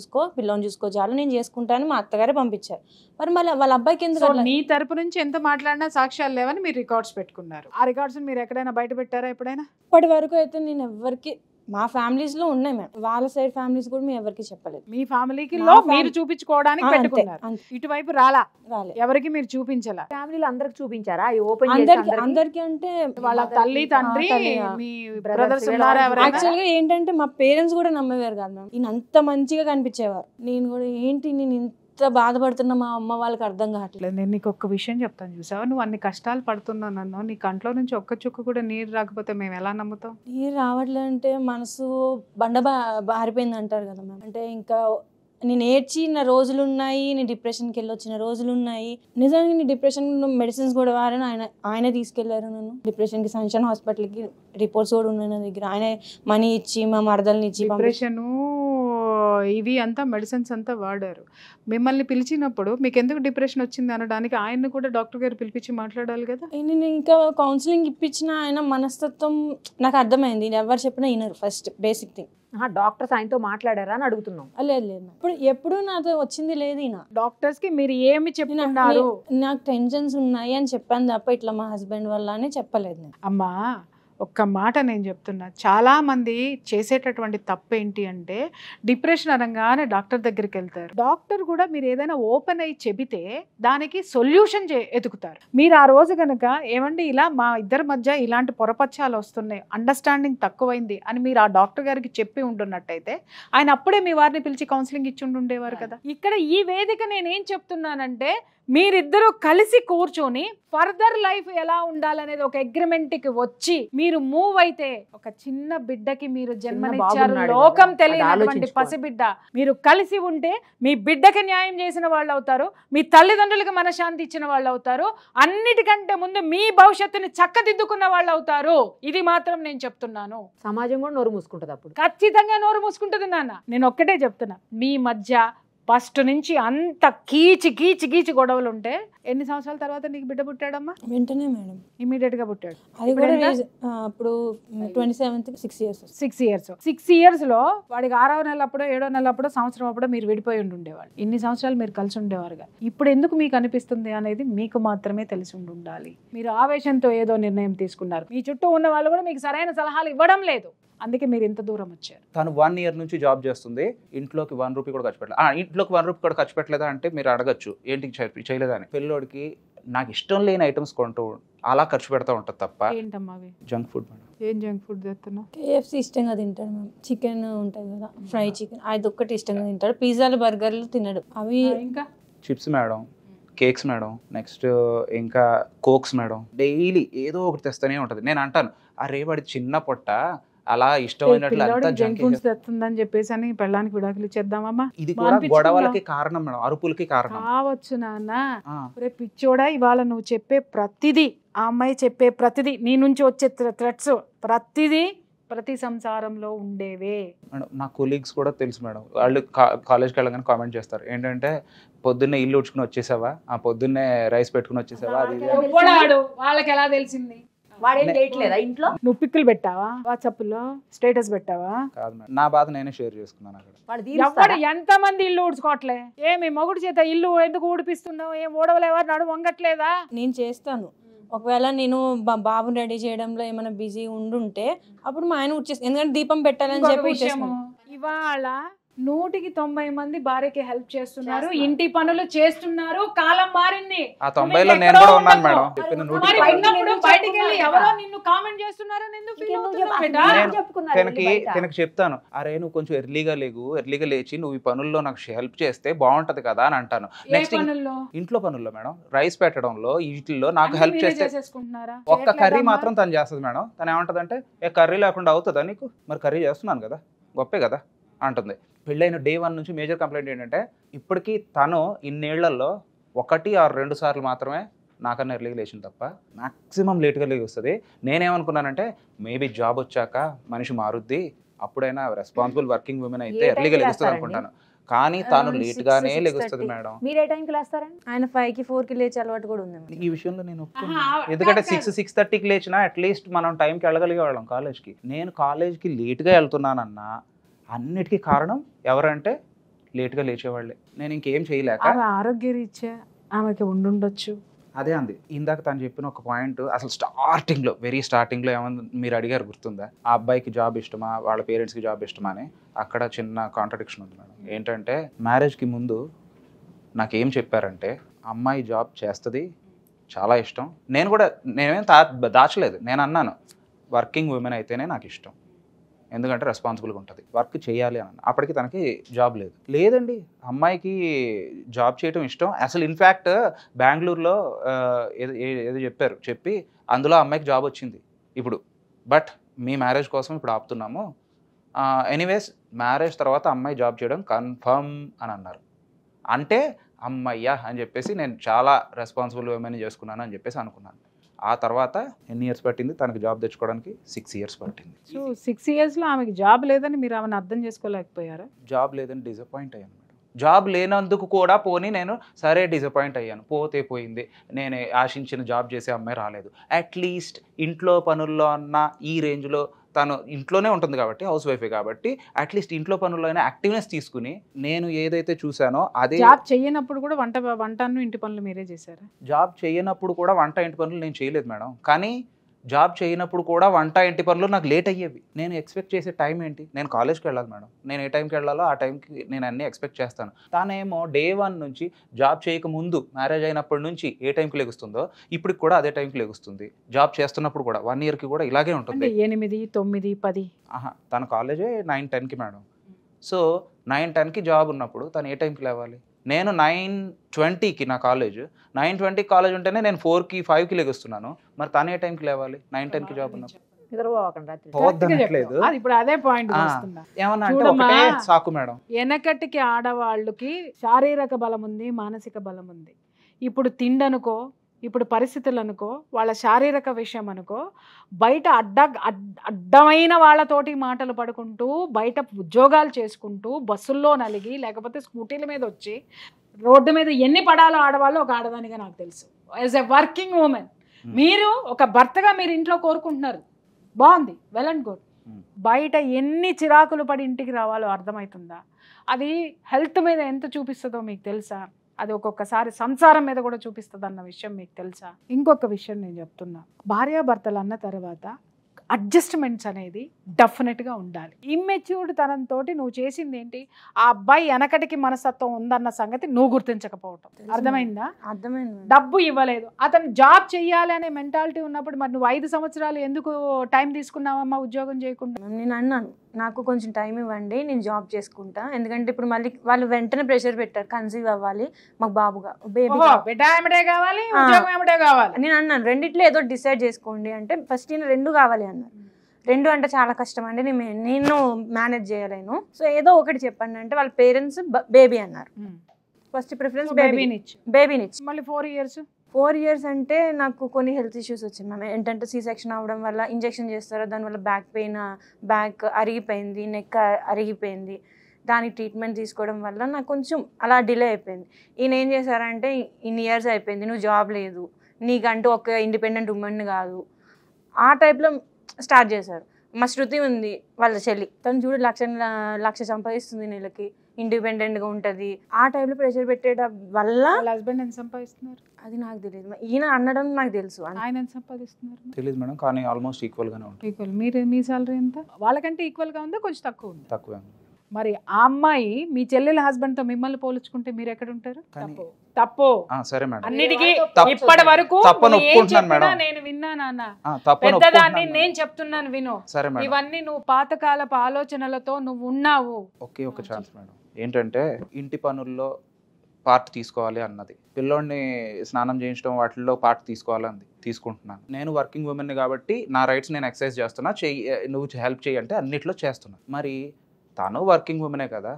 చూసుకో చాలు, నేను చేసుకుంటాను, మా అత్తగారే పంపించారు. మరి మళ్ళీ వాళ్ళ అబ్బాయికి ఎందుకు? నీ తరపు నుంచి ఎంత మాట్లాడినా సాక్ష్యాలు లేవని మీరు రికార్డ్స్ పెట్టుకున్నారు. ఆ రికార్డ్స్ మీరు ఎక్కడైనా బయట పెట్టారా ఎప్పుడైనా? ఇప్పటి వరకు అయితే నేను ఎవరికి, మా ఫ్యామిలీస్ లో ఉన్నాయి మేడం, వాళ్ళ సైడ్ ఫ్యామిలీస్ కూడా మేము ఎవరికి చెప్పలేదు. మీ ఫ్యామిలీకి మీరు చూపించుకోవడానికి పెట్టుకున్నారు, ఇటువైపు రాలే, ఎవరికి మీరు చూపించాలా? ఫ్యామిలీలో అందరికి చూపించారా? ఓపెన్ అందరికి అంటే వాళ్ళ తల్లి తండ్రి మీ బ్రదర్స్ ఉన్నారా? యాక్చువల్ గా ఏంటంటే మా పేరెంట్స్ కూడా నమ్మేవారు కాదు మేడం. ఈయన అంత మంచిగా కనిపించేవారు. నేను కూడా ఏంటి నేను ఇంత బాధపడుతున్నా మా అమ్మ వాళ్ళకి అర్థం కావట్లేదు. నేను నీకు ఒక్క విషయం చెప్తాను, చూసావా, నువ్వు అన్ని కష్టాలు పడుతున్నానన్నా నీ కంట్లో నుంచి ఒక్క చుక్క కూడా నీరు రాకపోతే మేము ఎలా నమ్ముతాం? నీరు రావట్లే అంటే మనసు బారిపోయింది అంటారు కదా మ్యామ్. అంటే ఇంకా నేను ఏడ్చిన రోజులు ఉన్నాయి, నేను డిప్రెషన్కి వెళ్ళి వచ్చిన రోజులు ఉన్నాయి. నిజానికి నేను డిప్రెషన్ మెడిసిన్స్ కూడా వాడని ఆయనే తీసుకెళ్లారు నన్ను డిప్రెషన్కి. సన్షైన్ హాస్పిటల్కి రిపోర్ట్స్ కూడా ఉన్నాయి నా దగ్గర. ఆయన మనీ ఇచ్చి మా మరదల్ని ఇచ్చి డిప్రెషన్ ఇవి అంతా మెడిసిన్స్ అంతా వాడారు. మిమ్మల్ని పిలిచినప్పుడు మీకు ఎందుకు డిప్రెషన్ వచ్చింది అనడానికి ఆయన్ని కూడా డాక్టర్ గారు పిలిపించి మాట్లాడాలి కదా. నేను ఇంకా కౌన్సిలింగ్ ఇప్పించిన ఆయన మనస్తత్వం నాకు అర్థమైంది. ఎవరు చెప్పినా వినరు. ఫస్ట్ బేసిక్ థింగ్ డాక్టర్స్ ఆయనతో మాట్లాడారా అని అడుగుతున్నాం. లేదు ఎప్పుడు నాతో వచ్చింది లేదు. ఈయన డాక్టర్స్ కి మీరు ఏమి చెప్తున్నారు? నాకు టెన్షన్స్ ఉన్నాయి అని చెప్పాను తప్ప ఇట్లా మా హస్బెండ్ వల్ల అని చెప్పలేదు నేను. అమ్మా ఒక్క మాట నేను చెప్తున్నా, చాలామంది చేసేటటువంటి తప్పు ఏంటి అంటే డిప్రెషన్ అనగానే డాక్టర్ దగ్గరికి వెళ్తారు. డాక్టర్ కూడా మీరు ఏదైనా ఓపెన్ అయ్యి చెబితే దానికి సొల్యూషన్ ఎతుకుతారు. మీరు ఆ రోజు కనుక ఏమండి ఇలా మా ఇద్దరి మధ్య ఇలాంటి పొరపచ్చాలు వస్తున్నాయి, అండర్స్టాండింగ్ తక్కువైంది అని మీరు ఆ డాక్టర్ గారికి చెప్పి ఉంటున్నట్టయితే ఆయన అప్పుడే మీ వారిని పిలిచి కౌన్సిలింగ్ ఇచ్చి ఉండేవారు కదా. ఇక్కడ ఈ వేదిక నేనేం చెప్తున్నానంటే మీరిద్దరూ కలిసి కూర్చొని ఫర్దర్ లైఫ్ ఎలా ఉండాలనేది ఒక అగ్రిమెంట్కి వచ్చి మీరు మూవ్ అయితే ఒక చిన్న బిడ్డకి మీరు జన్మనిచ్చారు, లోకం తెలియనటువంటి పసిబిడ్డ. మీరు కలిసి ఉంటే మీ బిడ్డకి న్యాయం చేసిన వాళ్ళు అవుతారు, మీ తల్లిదండ్రులకి మనశ్శాంతి ఇచ్చిన వాళ్ళు అవుతారు, అన్నిటికంటే ముందు మీ భవిష్యత్తుని చక్కదిద్దుకున్న వాళ్ళు అవుతారు. ఇది మాత్రం నేను చెప్తున్నాను. సమాజం కూడా నోరు మూసుకుంటుంది అప్పుడు. ఖచ్చితంగా నోరు మూసుకుంటుంది నాన్న. నేను ఒక్కటే చెప్తున్నా, మీ మధ్య ఫస్ట్ నుంచి అంత కీచి గొడవలు ఉంటే ఎన్ని సంవత్సరాల తర్వాత నీకు బిడ్డ పుట్టాడమ్మా? వెంటనే మేడం, ఇమీడియట్ గా పుట్టాడు. అది కూడా అప్పుడు 27th 6 years. 6 years లో వాడికి 6వ నెల అప్పుడో 7వ నెల అప్పుడో సంవత్సరం అప్పుడో మీరు విడిపోయి ఉండేవాళ్ళు. ఇన్ని సంవత్సరాలు మీరు కలిసి ఉండేవారుగా. ఇప్పుడు ఎందుకు మీకు అనిపిస్తుంది అనేది మీకు మాత్రమే తెలిసి ఉండాలి. మీరు ఆవేశంతో ఏదో నిర్ణయం తీసుకున్నారు, మీ చుట్టూ ఉన్న వాళ్ళు కూడా మీకు సరైన సలహాలు ఇవ్వడం లేదు, అందుకే మీరు ఇంత దూరం వచ్చారు. తను 1 year నుంచి జాబ్ చేస్తుంది, ఇంట్లోకి 1 రూపీ కూడా ఖర్చు పెట్టలేదు. ఇంట్లోకి 1 రూపీ కూడా ఖర్చు పెట్టలేదా అంటే మీరు అడగచ్చు, ఏంటి చేయలేదా అని. పిల్లోడికి నాకు ఇష్టం లేని ఐటమ్స్ కొంటూ అలా ఖర్చు పెడతా ఉంటుంది తప్ప. ఏంటమ్మా అవి? Junk food madam. ఏం జంక్ ఫుడ్ చేస్తున్నావు? KFC ఇష్టంగా తింటాడు మ్యామ్. చికెన్ ఉంటుంది కదా, ఫ్రై చికెన్, అది ఒక్కటి ఇష్టంగా తింటాడు. పిజ్జాలు బర్గర్లు తినడు. అవి ఇంకా chips madam, cakes madam, next ఇంకా కోక్స్ మేడం. డైలీ ఏదో ఒకటి తెస్తూనే ఉంటుంది. నేను అంటాను, అరే వాడి చిన్న పొట్ట అలా ఇష్టమైనట్లు జంక్ ఫుడ్స్ తెస్తుందని చెప్పేసి అని పెళ్ళానికి విడాకులు ఇచ్చేద్దామమ్మా. ఇది కూడా గొడవలకి కారణం మేడం, అరుపులకి కారణం కావచ్చు నాన్న. రే పిచ్చోడా, ఇవాళ నువ్వు చెప్పే ప్రతిదీ, ఆ అమ్మాయి చెప్పే ప్రతిదీ, నీ నుంచి వచ్చే థ్రెట్స్ ప్రతిదీ ప్రతి సంసారంలో ఉండేవే మేడం. నా కొలీగ్స్ కూడా తెలుసు మేడం, వాళ్ళు కాలేజ్కి వెళ్ళగానే కామెంట్ చేస్తారు ఏంటంటే, పొద్దున్నే ఇల్లు ఉడ్చుకుని వచ్చేసావా, ఆ పొద్దున్నే రైస్ పెట్టుకుని వచ్చేసావా. అది వాళ్ళకి ఎలా తెలిసింది? వాడేం చేయట్లేదా ఇంట్లో? నువ్వు పిక్కులు పెట్టావా, వాట్సాప్ లో స్టేటస్ పెట్టావా? కాదు మేడం, నా బాధ నేనే షేర్ చేసుకున్నాను అక్కడ. ఎవరు ఎంతమంది ఇల్లు ఊడ్చుకోవట్లే? ఏమి మొగుడు చేత ఇల్లు ఎందుకు ఊడిపిస్తున్నావు? ఏం ఊడవలేవారు, నడు వంగట్లేదా? నేను చేస్తాను. ఒకవేళ నేను బాబుని రెడీ చేయడంలో ఏమైనా బిజీ ఉండుంటే అప్పుడు మా ఆయన ఊడ్చేస్తాను, ఎందుకంటే దీపం పెట్టాలని చెప్పి. ఇవాళ 190 మంది భార్యకి హెల్ప్ చేస్తున్నారు, ఇంటి పనులు చేస్తున్నారు. కాలం మారింది. ఆ 90లో నేను కూడా ఉన్నాను మేడం. బయటికి వెళ్ళి ఎవరో నిన్ను కామెంట్ చేస్తున్నారు, తనకి చెప్తాను, అరే నువ్వు కొంచెం ఎర్లీగా లేచి నువ్వు ఈ పనుల్లో నాకు హెల్ప్ చేస్తే బాగుంటది కదా అని అంటాను. నెక్స్ట్ ఇంట్లో పనుల్లో మేడం, రైస్ పెట్టడంలో వీటిల్లో నాకు హెల్ప్ చేస్తే ఒక్క కర్రీ మాత్రం తను చేస్తుంది మేడం. తను ఏమంటదంటే, ఏ కర్రీ లేకుండా అవుతుందా నీకు? మరి కర్రీ చేస్తున్నాను కదా, గొప్పే కదా అంటుంది. పెళ్ళైన day 1 నుంచి మేజర్ కంప్లైంట్ ఏంటంటే, ఇప్పటికీ తను ఇన్నేళ్లలో 1 or 2 సార్లు మాత్రమే నాకన్నా ఎర్లీగా లేచింది తప్ప మ్యాక్సిమం లేట్గా లేగి వస్తుంది. నేనేమనుకున్నానంటే, మేబీ జాబ్ వచ్చాక మనిషి మారుద్ది, అప్పుడైనా రెస్పాన్సిబుల్ వర్కింగ్ ఉమెన్ అయితే ఎర్లీగా లెగుస్తుంది అనుకుంటాను. కానీ తాను లేట్ గానే లెగుస్తుంది మేడం. మీరు ఏ టైంకి లేస్తారండి? ఆయన 5కి 4కి లేచే అలవాటు కూడా ఉంది. ఈ విషయంలో నేను ఒప్పుకున్నాను. ఎందుకంటే 6-6:30కి లేచినా అట్లీస్ట్ మనం టైంకి వెళ్ళగలిగే వాళ్ళం కాలేజ్కి. నేను కాలేజ్కి లేట్గా వెళ్తున్నానన్నా అన్నిటికీ కారణం ఎవరంటే లేట్గా లేచేవాళ్ళే. నేను ఇంకేం చేయలేక ఆరోగ్య రీత్యా ఆమెకి ఉండుండొచ్చు. అదే అంది ఇందాక తను చెప్పిన ఒక పాయింట్. అసలు వెరీ స్టార్టింగ్లో ఏమన్నా మీరు అడిగారు గుర్తుందా, ఆ అబ్బాయికి జాబ్ ఇష్టమా, వాళ్ళ పేరెంట్స్కి జాబ్ ఇష్టమా అని. అక్కడ చిన్న కాంట్రడిక్షన్ ఉంది మేడం. ఏంటంటే, మ్యారేజ్కి ముందు నాకేం చెప్పారంటే, అమ్మాయి జాబ్ చేస్తుంది, చాలా ఇష్టం. నేనేం దాచలేదు. నేను అన్నాను, వర్కింగ్ ఉమెన్ అయితేనే నాకు ఇష్టం, ఎందుకంటే రెస్పాన్సిబుల్గా ఉంటుంది, వర్క్ చేయాలి అని. అప్పటికి తనకి జాబ్ లేదండి. అమ్మాయికి జాబ్ చేయడం ఇష్టం. అసలు ఇన్ఫ్యాక్ట్ బెంగళూరులో ఏదో చెప్పి అందులో అమ్మాయికి జాబ్ వచ్చింది ఇప్పుడు. బట్ మీ మ్యారేజ్ కోసం ఇప్పుడు ఆపుతున్నాము, ఎనీవేస్ మ్యారేజ్ తర్వాత అమ్మాయి జాబ్ చేయడం కన్ఫర్మ్ అని అన్నారు. అంటే అమ్మయ్యా అని చెప్పేసి నేను చాలా రెస్పాన్సిబుల్ ఉమెన్ చేసుకున్నాను అని చెప్పేసి అనుకున్నాను. ఆ తర్వాత ఎన్ని ఇయర్స్ పట్టింది తనకు జాబ్ తెచ్చుకోవడానికి? 6 ఇయర్స్ పట్టింది. సో 6 ఇయర్స్లో ఆమెకి జాబ్ లేదని మీరు ఆమెను అర్థం చేసుకోలేకపోయారా? జాబ్ లేదని డిసప్పాయింట్ అయ్యాను మేడం. జాబ్ లేనందుకు కూడా పోనీ నేను సరే డిసప్పాయింట్ అయ్యాను, పోతే పోయింది, నేను ఆశించిన జాబ్ చేసే అమ్మాయి రాలేదు, అట్లీస్ట్ ఇంట్లో పనుల్లో అన్న ఈ రేంజ్లో తను ఇంట్లోనే ఉంటుంది కాబట్టి హౌస్ వైఫే కాబట్టి అట్లీస్ట్ ఇంట్లో పనుల్లో అయినా యాక్టివ్నెస్ తీసుకుని నేను ఏదైతే చూసానో అదే. జాబ్ చేయనప్పుడు కూడా వంటను ఇంటి పనులు మీరే చేశారా? జాబ్ చేయనప్పుడు కూడా వంట ఇంటి పనులు నేను చేయలేదు మేడం. కానీ జాబ్ చేయనప్పుడు కూడా వంట ఇంటి పనులు నాకు లేట్ అయ్యేవి. నేను ఎక్స్పెక్ట్ చేసే టైం ఏంటి? నేను కాలేజ్కి వెళ్ళాలి మేడం, నేను ఏ టైంకి వెళ్ళాలో ఆ టైంకి నేను అన్నీ ఎక్స్పెక్ట్ చేస్తాను. తానేమో డే 1 నుంచి జాబ్ చేయక ముందు మ్యారేజ్ అయినప్పటి నుంచి ఏ టైంకి లెగుస్తుందో ఇప్పటికి కూడా అదే టైంకి లెగుస్తుంది. జాబ్ చేస్తున్నప్పుడు కూడా 1 ఇయర్కి కూడా ఇలాగే ఉంటుంది. 8, 9, 10. తన కాలేజే 9-10కి మేడం. సో 9-10కి జాబ్ ఉన్నప్పుడు తను ఏ టైంకి లేవాలి? నేను 9:20కి నా కాలేజ్, 9:20కి కాలేజ్ ఉంటేనే నేను 4కి 5కి లెగుస్తున్నాను. మరి తను ఏ టైంకి లేవాలి? 9-10కి జాబ్ ఉన్నప్పుడు. ఇప్పుడు అదే పాయింట్ ఏమన్నా అంటే ఒకటే సాకు మేడం. వెనకటికి ఆడవాళ్ళకి శారీరక బలం ఉంది, మానసిక బలం ఉంది. ఇప్పుడు తిండనుకో, ఇప్పుడు పరిస్థితులు అనుకో, వాళ్ళ శారీరక విషయం అనుకో, బయట అడ్డమైన వాళ్ళతోటి మాటలు పడుకుంటూ, బయట ఉద్యోగాలు చేసుకుంటూ, బస్సుల్లో నలిగి లేకపోతే స్కూటీల మీద వచ్చి రోడ్డు మీద ఎన్ని పడాలో ఆడవాళ్ళు ఒక ఆడదానిగా నాకు తెలుసు. యాజ్ ఎ వర్కింగ్ ఉమెన్ మీరు ఒక భర్తగా మీరు ఇంట్లో కోరుకుంటున్నారు, బాగుంది, వెల్ అండ్ గుడ్. బయట ఎన్ని చిరాకులు పడి ఇంటికి రావాలో అర్థమవుతుందా? అది హెల్త్ మీద ఎంత చూపిస్తుందో మీకు తెలుసా? అది ఒక్కొక్కసారి సంసారం మీద కూడా చూపిస్తుంది అన్న విషయం మీకు తెలుసా? ఇంకొక విషయం నేను చెప్తున్నా, భార్యాభర్తలు అన్న తర్వాత అడ్జస్ట్మెంట్స్ అనేది డెఫినెట్గా ఉండాలి. ఇమ్మెచ్యూర్డ్ తనంతో నువ్వు చేసింది ఏంటి? ఆ అబ్బాయి వెనకటికి మనస్తత్వం ఉందన్న సంగతి నువ్వు గుర్తించకపోవటం. అర్థమైందా? అర్థమైంది. డబ్బు ఇవ్వలేదు, అతను జాబ్ చెయ్యాలి అనే మెంటాలిటీ ఉన్నప్పుడు మరి నువ్వు 5 సంవత్సరాలు ఎందుకు టైం తీసుకున్నావమ్మా ఉద్యోగం చేయకుండా? నేను అన్నాను, నాకు కొంచెం టైం ఇవ్వండి, నేను జాబ్ చేసుకుంటా. ఎందుకంటే ఇప్పుడు మళ్ళీ వాళ్ళు వెంటనే ప్రెషర్ పెట్టారు, కన్సీవ్ అవ్వాలి, మాకు బాబుగా బేబీ కావాలి, ఉద్యోగం ఏమిటే కావాలి. నేను అన్నాను, రెండిట్లో ఏదో డిసైడ్ చేసుకోండి అంటే ఫస్ట్ నేను 2 కావాలి అన్నారు. 2 అంటే చాలా కష్టం అండి, నేను మేనేజ్ చేయలేను, సో ఏదో ఒకటి చెప్పండి అంటే వాళ్ళ పేరెంట్స్ బేబీ అన్నారు. ఫస్ట్ ప్రిఫరెన్స్ బేబీనిచ్చి మళ్ళీ 4 ఇయర్స్ అంటే నాకు కొన్ని హెల్త్ ఇష్యూస్ వచ్చింది మ్యామ్. ఏంటంటే C-సెక్షన్ అవ్వడం వల్ల ఇంజెక్షన్ చేస్తారు, దానివల్ల బ్యాక్ పెయిన్, బ్యాక్ అరిగిపోయింది, నెక్ అరిగిపోయింది. దానికి ట్రీట్మెంట్ తీసుకోవడం వల్ల నాకు కొంచెం అలా డిలే అయిపోయింది. ఈయన ఏం చేశారంటే, ఇన్ని ఇయర్స్ అయిపోయింది, నువ్వు జాబ్ లేదు, నీకంటూ ఒక ఇండిపెండెంట్ ఉమెన్ కాదు, ఆ టైప్లో స్టార్ట్ చేశారు. మా శృతి ఉంది వాళ్ళ చెల్లి, తను చూడు 1,00,000 సంపాదిస్తుంది నెలకి, ఇండిపెండెంట్గా ఉంటుంది. ఆ టైంలో ప్రెషర్ పెట్టేయడం వల్ల హస్బెండ్ ఎంత సంపాదిస్తున్నారు అది నాకు తెలియదు. ఈయన అనడం నాకు తెలుసు. ఆయన ఎంత సంపాదిస్తున్నారు తెలియదు మేడం, కానీ ఆల్మోస్ట్ ఈక్వల్గానే ఉంటుంది. ఈక్వల్. మీ సాలరీ ఎంత? వాళ్ళకంటే ఈక్వల్గా ఉందా, కొంచెం తక్కువ ఉంది? తక్కువే. మరి ఆ అమ్మాయి మీ చెల్లెల హస్బెండ్తో మిమ్మల్ని పోల్చుకుంటే మీరు ఎక్కడ ఉంటారు? తప్పు. సరే మేడం, అన్నిటికీ ఇప్పటి వరకు నేను విన్నానా, పెద్దదాన్ని నేను చెప్తున్నాను విను. ఇవన్నీ నువ్వు పాతకాలపు ఆలోచనలతో నువ్వు ఉన్నావు. ఒకే ఒక ఛాన్స్ మేడం, ఏంటంటే ఇంటి పనుల్లో పార్ట్ తీసుకోవాలి అన్నది, పిల్లోడిని స్నానం చేయించడం వాటిల్లో పార్ట్ తీసుకోవాలన్నది, తీసుకుంటున్నాను. నేను వర్కింగ్ ఉమెన్ కాబట్టి నా రైట్స్ నేను ఎక్సర్సైజ్ చేస్తున్నా, నువ్వు హెల్ప్ చేయి అంటే అన్నిట్లో చేస్తున్నా. మరి తను వర్కింగ్ ఉమెనే కదా,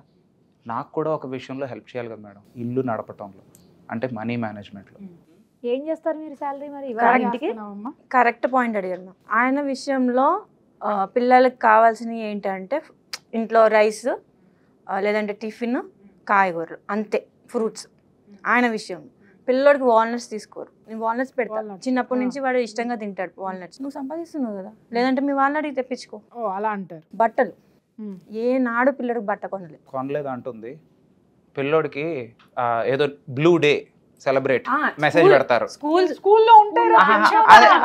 నాకు కూడా ఒక విషయంలో హెల్ప్ చేయాలి కదా మేడం, ఇల్లు నడపటంలో, అంటే మనీ మేనేజ్మెంట్లో. ఏం చేస్తారు మీరు శాలరీ? మరి కరెక్ట్ పాయింట్ అడిగాను. ఆయన విషయంలో పిల్లలకి కావాల్సినవి ఏంటంటే ఇంట్లో రైస్, లేదంటే టిఫిన్, కాయగూరలు, అంతే, ఫ్రూట్స్. ఆయన విషయం పిల్లోడికి వాల్నట్స్ తీసుకోరు, నేను వాల్నట్స్ పెడతాను, చిన్నప్పటి నుంచి వాడు ఇష్టంగా తింటాడు వాల్నట్స్. నువ్వు సంపాదిస్తున్నావు కదా, లేదంటే మీ వాళ్ళని తెప్పించుకో. అలా అంటారు. బట్టలు ఏ నాడు పిల్లడికి బట్ట కొనలేదు అంటుంది. పిల్లోడికి ఏదో బ్లూ డే సెలబ్రేట్ మెసేజ్ పెడతారు స్కూల్లో ఉంటారు.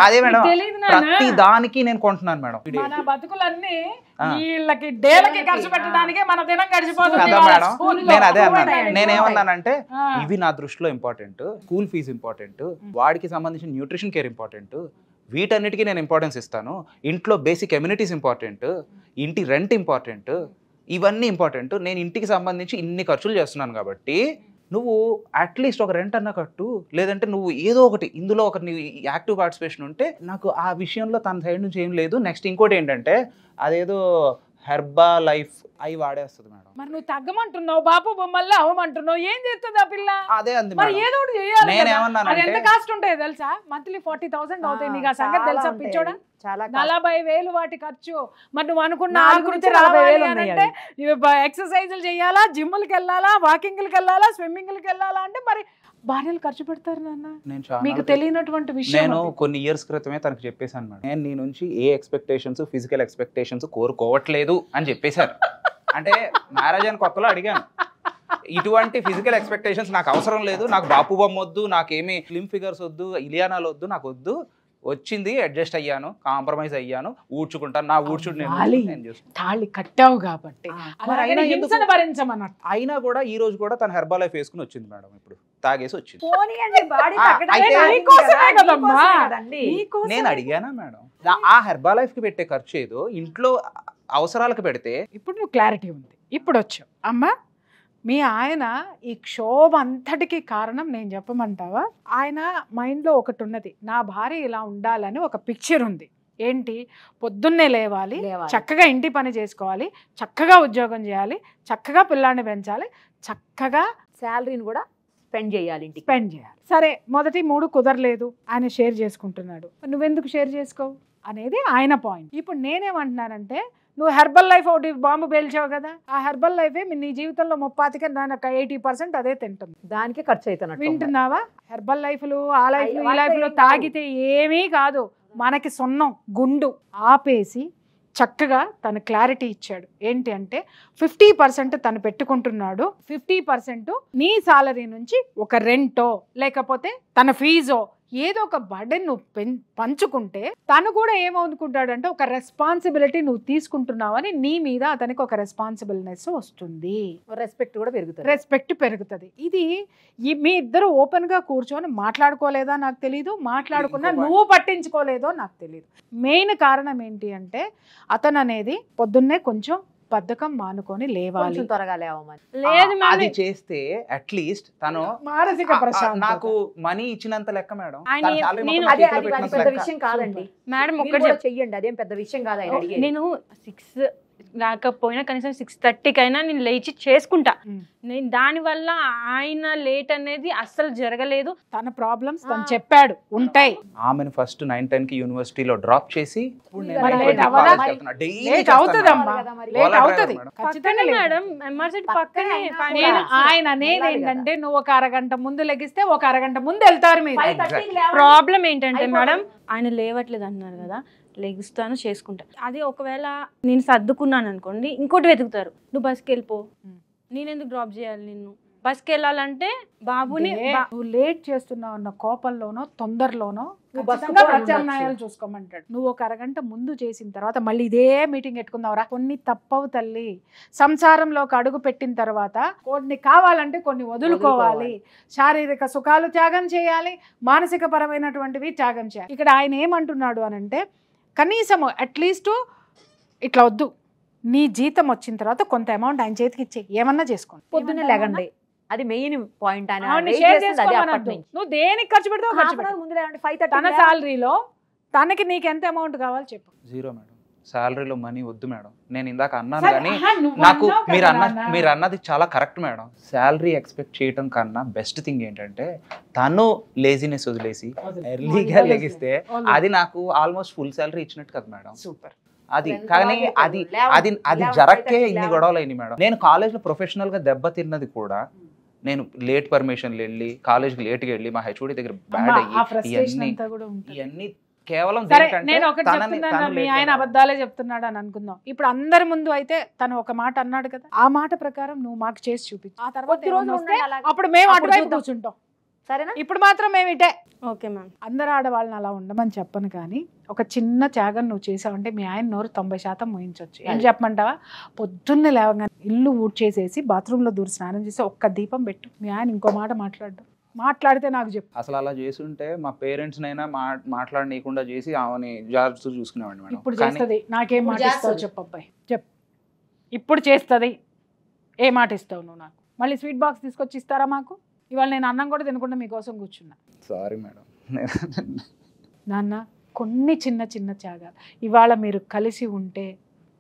అదే మేడం, ప్రతి దానికి నేను కొంటున్నాను మేడం. మన బతుకులన్నీ వీళ్ళకి డేలకి ఖర్చు పెట్టడానికే మన దినం గడిచిపోతుంది మేడం. నేను అదే అన్నాను, నేనేమన్నానంటే ఇవి నా దృష్టిలో ఇంపార్టెంట్, స్కూల్ ఫీజు ఇంపార్టెంట్, వాడికి సంబంధించిన న్యూట్రిషన్ కేర్ ఇంపార్టెంట్, వీటన్నిటికీ నేను ఇంపార్టెన్స్ ఇస్తాను. ఇంట్లో బేసిక్ ఎమ్యూనిటీస్ ఇంపార్టెంట్, ఇంటి రెంట్ ఇంపార్టెంట్, ఇవన్నీ ఇంపార్టెంట్. నేను ఇంటికి సంబంధించి ఇన్ని ఖర్చులు చేస్తున్నాను కాబట్టి నువ్వు అట్లీస్ట్ ఒక రెంట్ అన్న కట్టు, లేదంటే నువ్వు ఏదో ఒకటి ఇందులో ఒక యాక్టివ్ పార్టిసిపేషన్ ఉంటే. నాకు ఆ విషయంలో తన సైడ్ నుంచి ఏం లేదు. నెక్స్ట్ ఇంకోటి ఏంటంటే, అదేదో హెర్బా లైఫ్ అవి వాడేస్తుంది మేడం. మరి నువ్వు తగ్గమంటున్నావు, బాపు బొమ్మల్లో అవ్వమంటున్నావు, ఏం చేస్తుంది ఆ పిల్ల? అదే అంది మరి మేడం. ఏదో ఒకటి చేయాలి. అది ఎంత నేనేమన్నానంటే కాస్ట్ ఉంటాయో తెలుసా? మంత్లీ 40,000 అవుతాయి. నీకు ఆ సంగతి తెలుసా పిచ్చోడా? చాలా 40,000 వాటి ఖర్చు. మరి నువ్వు అనుకున్న 40,000 ఉన్నాయి అంటే ఎక్సర్సైజులు చేయాలా, జిమ్లకి వెళ్ళాలా, వాకింగ్లకి వెళ్ళాలా, స్విమ్మింగ్లకి వెళ్ళాలా అంటే మరి భార్యలు ఖర్చు పెడతారు నాన్న. నేను చాలా మీకు తెలియనటువంటి విషయం. నేను కొన్ని ఇయర్స్ క్రితమే తనకు చెప్పేశాను మేడం, నేను నీ నుంచి ఏ ఎక్స్పెక్టేషన్స్ ఫిజికల్ ఎక్స్పెక్టేషన్స్ కోరుకోవట్లేదు అని చెప్పేశాను. అంటే మ్యారేజ్ అని కొత్తలో అడిగాను, ఇటువంటి ఫిజికల్ ఎక్స్పెక్టేషన్స్ నాకు అవసరం లేదు, నాకు బాపు బొమ్మ వద్దు, నాకేమీ స్లిమ్ ఫిగర్స్ వద్దు, ఇలియానాలు వద్దు, నాకు వద్దు, వచ్చింది అడ్జస్ట్ అయ్యాను, కాంప్రమైజ్ అయ్యాను, ఊడ్చుకుంటాను, నా ఊడ్చుడు నేను చూసుకుంటాను. తాళి కట్టావు కాబట్టి మరి అయినా ఎందుకు? హింసను భరించమన్నట్టు. అయినా కూడా ఈ రోజు కూడా తన హెర్బా లైఫ్ వేసుకుని వచ్చింది మేడం, ఇప్పుడు తాగేసి వచ్చింది. అయితే నీకోసమే కదమ్మా. నీకోసమే. నేను అడిగానా మేడం, ఆ హెర్బా లైఫ్ కి పెట్టే ఖర్చు ఏదో ఇంట్లో అవసరాలకు పెడితే. ఇప్పుడు నువ్వు క్లారిటీ ఉంది, ఇప్పుడు వచ్చావు అమ్మా. మీ ఆయన ఈ క్షోభ అంతటికి కారణం నేను చెప్పమంటావా? ఆయన మైండ్లో ఒకటి ఉన్నది, నా భార్య ఇలా ఉండాలని ఒక పిక్చర్ ఉంది. ఏంటి? పొద్దున్నే లేవాలి, చక్కగా ఇంటి పని చేసుకోవాలి, చక్కగా ఉద్యోగం చేయాలి, చక్కగా పిల్లాన్ని పెంచాలి, చక్కగా శాలరీని కూడా స్పెండ్ చేయాలి, ఇంటికి స్పెండ్ చేయాలి. సరే, మొదటి 3 కుదరలేదు, ఆయన షేర్ చేసుకుంటున్నాడు, నువ్వెందుకు షేర్ చేసుకోవు అనేది ఆయన పాయింట్. ఇప్పుడు నేనేమంటున్నానంటే, నువ్వు హెర్బల్ లైఫ్ ఒకటి బాంబు పేల్చావు కదా, ఆ హెర్బల్ లైఫే నీ జీవితంలో 30% అదే తింటుంది, దానికే ఖర్చు అవుతున్నట్టు. వింటున్నావా? హెర్బల్ లైఫ్లు, ఆ లైఫ్లు, ఈ లైఫ్లు తాగితే ఏమీ కాదు, మనకి సున్నం గుండు ఆపేసి చక్కగా తను క్లారిటీ ఇచ్చాడు. ఏంటి అంటే 50% తను పెట్టుకుంటున్నాడు, 50% నీ సాలరీ నుంచి ఒక రెంటో లేకపోతే తన ఫీజో ఏదో ఒక బర్డెన్ నువ్వు పంచుకుంటే తను కూడా ఏమనుకుంటాడంటే ఒక రెస్పాన్సిబిలిటీ నువ్వు తీసుకుంటున్నావని నీ మీద అతనికి ఒక రెస్పాన్సిబిలినెస్ వస్తుంది, రెస్పెక్ట్ కూడా పెరుగుతుంది, రెస్పెక్ట్ పెరుగుతుంది. ఇది మీ ఇద్దరు ఓపెన్ గా కూర్చొని మాట్లాడుకోలేదా నాకు తెలీదు, మాట్లాడుకున్నా నువ్వు పట్టించుకోలేదో నాకు తెలీదు. మెయిన్ కారణం ఏంటి అంటే అతను అనేది పొద్దున్నే కొంచెం బద్ధకం మానుకొని లేవాలి, త్వరగా లేవమని. లేదు అది చేస్తే అట్లీస్ట్ తను మానసిక ప్రశాంతత. నాకు మనీ ఇచ్చినంత లెక్క మేడం, ఆయన తన salary మొత్తం నేను- నా అదే చేతిలో అది పెట్టినంత పెద్ద లెక్క. విషయం కాదండి మేడం మీరు ఒక్కటి కూడా చెయ్యండి, అదేం పెద్ద విషయం కాదు ఆయన అడిగేది. నేను 6 రాకపోయినా కనీసం 6:30కైనా నేను లేచి చేసుకుంటా. నేను దానివల్ల ఆయన లేట్ అనేది అస్సలు జరగలేదు. తన ప్రాబ్లమ్స్ తను చెప్పాడు ఉంటాయి. ఆమెను ఫస్ట్ 9-10 కి యూనివర్సిటీలో డ్రాప్ చేసి ఇప్పుడు నేను మరి 9-10 లేట్ కి అవ్వదా? కాలేజ్కి వెళ్తున్నా. Daily లేట్ చేస్తాను అవుతుందమ్మా, మేడం. లేట్ ఓలా అవుతుంది డ్రైవర్ ఖచ్చితంగా పక్కనే లేట్. మేడం ఎమర్జెన్సీ పక్కనే అయినా 5 నేను minutes. ఆయన అనేది ఏంటంటే నువ్వు ఒక అరగంట ముందు లెగిస్తే ఒక అరగంట ముందు వెళ్తారు మీరు. 5:30కి లేవాలి. ప్రాబ్లం ఏంటంటే అయిపోతుంది. మేడం ఆయన లేవట్లేదు అంటున్నారు కదా, లెగుస్తాను చేసుకుంటా. అది ఒకవేళ నేను సర్దుకున్నాను అనుకోండి, ఇంకోటి వెతుకుతారు, నువ్వు బస్కి వెళ్ళిపో, నేనెందుకు డ్రాప్ చేయాలి నిన్ను, బస్కి వెళ్ళాలంటే బాబుని నువ్వు లేట్ చేస్తున్నావు అన్న కోపంలోనో తొందరలోనో నువ్వు ఖచ్చితంగా బస్సుకు ప్రత్యామ్నాయాలు చూసుకోమంటాడు. నువ్వు ఒక అరగంట ముందు చేసిన తర్వాత మళ్ళీ ఇదే మీటింగ్ పెట్టుకుందావురా. కొన్ని తప్పవు తల్లి, సంసారంలోకి అడుగు పెట్టిన తర్వాత కొన్ని కావాలంటే కొన్ని వదులుకోవాలి. శారీరక సుఖాలు త్యాగం చేయాలి, మానసిక పరమైనటువంటివి త్యాగం చేయాలి. ఇక్కడ ఆయన ఏమంటున్నాడు అని అంటే కనీసము అట్లీస్ట్ ఇట్లా వద్దు, నీ జీతం వచ్చిన తర్వాత కొంత అమౌంట్ ఆయన చేతికి ఇచ్చే, ఏమన్నా చేసుకోండి, పొద్దున్నే లెగండి, అది మెయిన్ పాయింట్. నువ్వు దేనికి ఖర్చు పెడతావు ఖర్చు పెట్టు. ముందు లేవండి, 5:30 తన శాలరీలో తనకి నీకు ఎంత అమౌంట్ కావాలి చెప్పు. 0 మేడం, శాలరీలో మనీ వద్దు మేడం. నేను ఇందాక అన్నాను సరే, కానీ ఆహా, నువ్వు నాకు అన్నావు మీరు కదా నాన్న. మీరు అన్నది చాలా కరెక్ట్ మేడం. శాలరీ ఎక్స్పెక్ట్ చేయడం కన్నా బెస్ట్ థింగ్ ఏంటంటే తను లేజినెస్ వదిలేసి ఎర్లీగా లెగిస్తే అది నాకు ఆల్మోస్ట్ ఫుల్ శాలరీ ఇచ్చినట్టు కదా మేడం. సూపర్. అది కానీ అది అది అది జరక్కే ఇన్ని గొడవలు అయినాయి మేడం. నేను కాలేజ్లో ప్రొఫెషనల్ గా దెబ్బ తిన్నది కూడా నేను లేట్ పర్మిషన్లు వెళ్ళి కాలేజ్కి లేట్గా వెళ్ళి మా హెచ్ఓడి దగ్గర బ్యాడ్ ఆ అయ్యి ఫ్రస్ట్రేషన్ అంతా కూడా ఉంటుంది. ఇవన్నీ కేవలం సరే, దేనికంటే నేను ఒకటి తనని- చెప్తున్నాను, తను మీ late ఆయన గా అబద్ధాలే చెప్తున్నాడు అని అనుకుందాం. ఇప్పుడు అందరి ముందు అయితే తను ఒక మాట అన్నాడు కదా, ఆ మాట ప్రకారం నువ్వు మాకు చేసి చూపించు. ఆ తర్వాత కొద్ది రోజులు ఏమన్నా వస్తే ఉండండి అలాగే. అప్పుడు మేము అప్పుడు అటువైపు చూద్దాం. కూర్చుంటాం. సరేనా? ఇప్పుడు మాత్రం మేము ఇటే. Okay ma'am. అందరు ఆడవాళ్ళని అలా ఉండమని చెప్పను, కానీ ఒక చిన్న త్యాగం నువ్వు చేసావంటే మీ ఆయన నోరు 90% మోయించవచ్చు. ఏం చెప్పమంటావా? పొద్దున్నే లేవగానే ఇల్లు ఊడ్చేసేసి బాత్రూంలో దూరి స్నానం చేసి ఒక్క దీపం పెట్టు. మీ ఆయన ఇంకో మాట మాట్లాడితే నాకు చెప్పు. అసలు అలా చేస్తుంటే మా పేరెంట్స్ నైనా మాట్లాడనీయకుండా చేసి ఆమెని జాగ్రత్త చూసుకునేవాడిని మేడం. ఇప్పుడు కానీ చేస్తుంది, నాకేం ఇప్పుడు మాట ఇస్తావు చేస్తది. చెప్పు అబ్బాయి, చెప్పు. ఇప్పుడు చేస్తుంది, ఏ మాట ఇస్తావు నువ్వు నాకు? మళ్ళీ స్వీట్ బాక్స్ తీసుకొచ్చి ఇస్తారా మాకు? ఇవాళ నేను అన్నం కూడా తినకుండా మీకోసం కూర్చున్నా. Sorry madam. నాన్న కొన్ని చిన్న త్యాగాలు. ఇవాళ మీరు కలిసి ఉంటే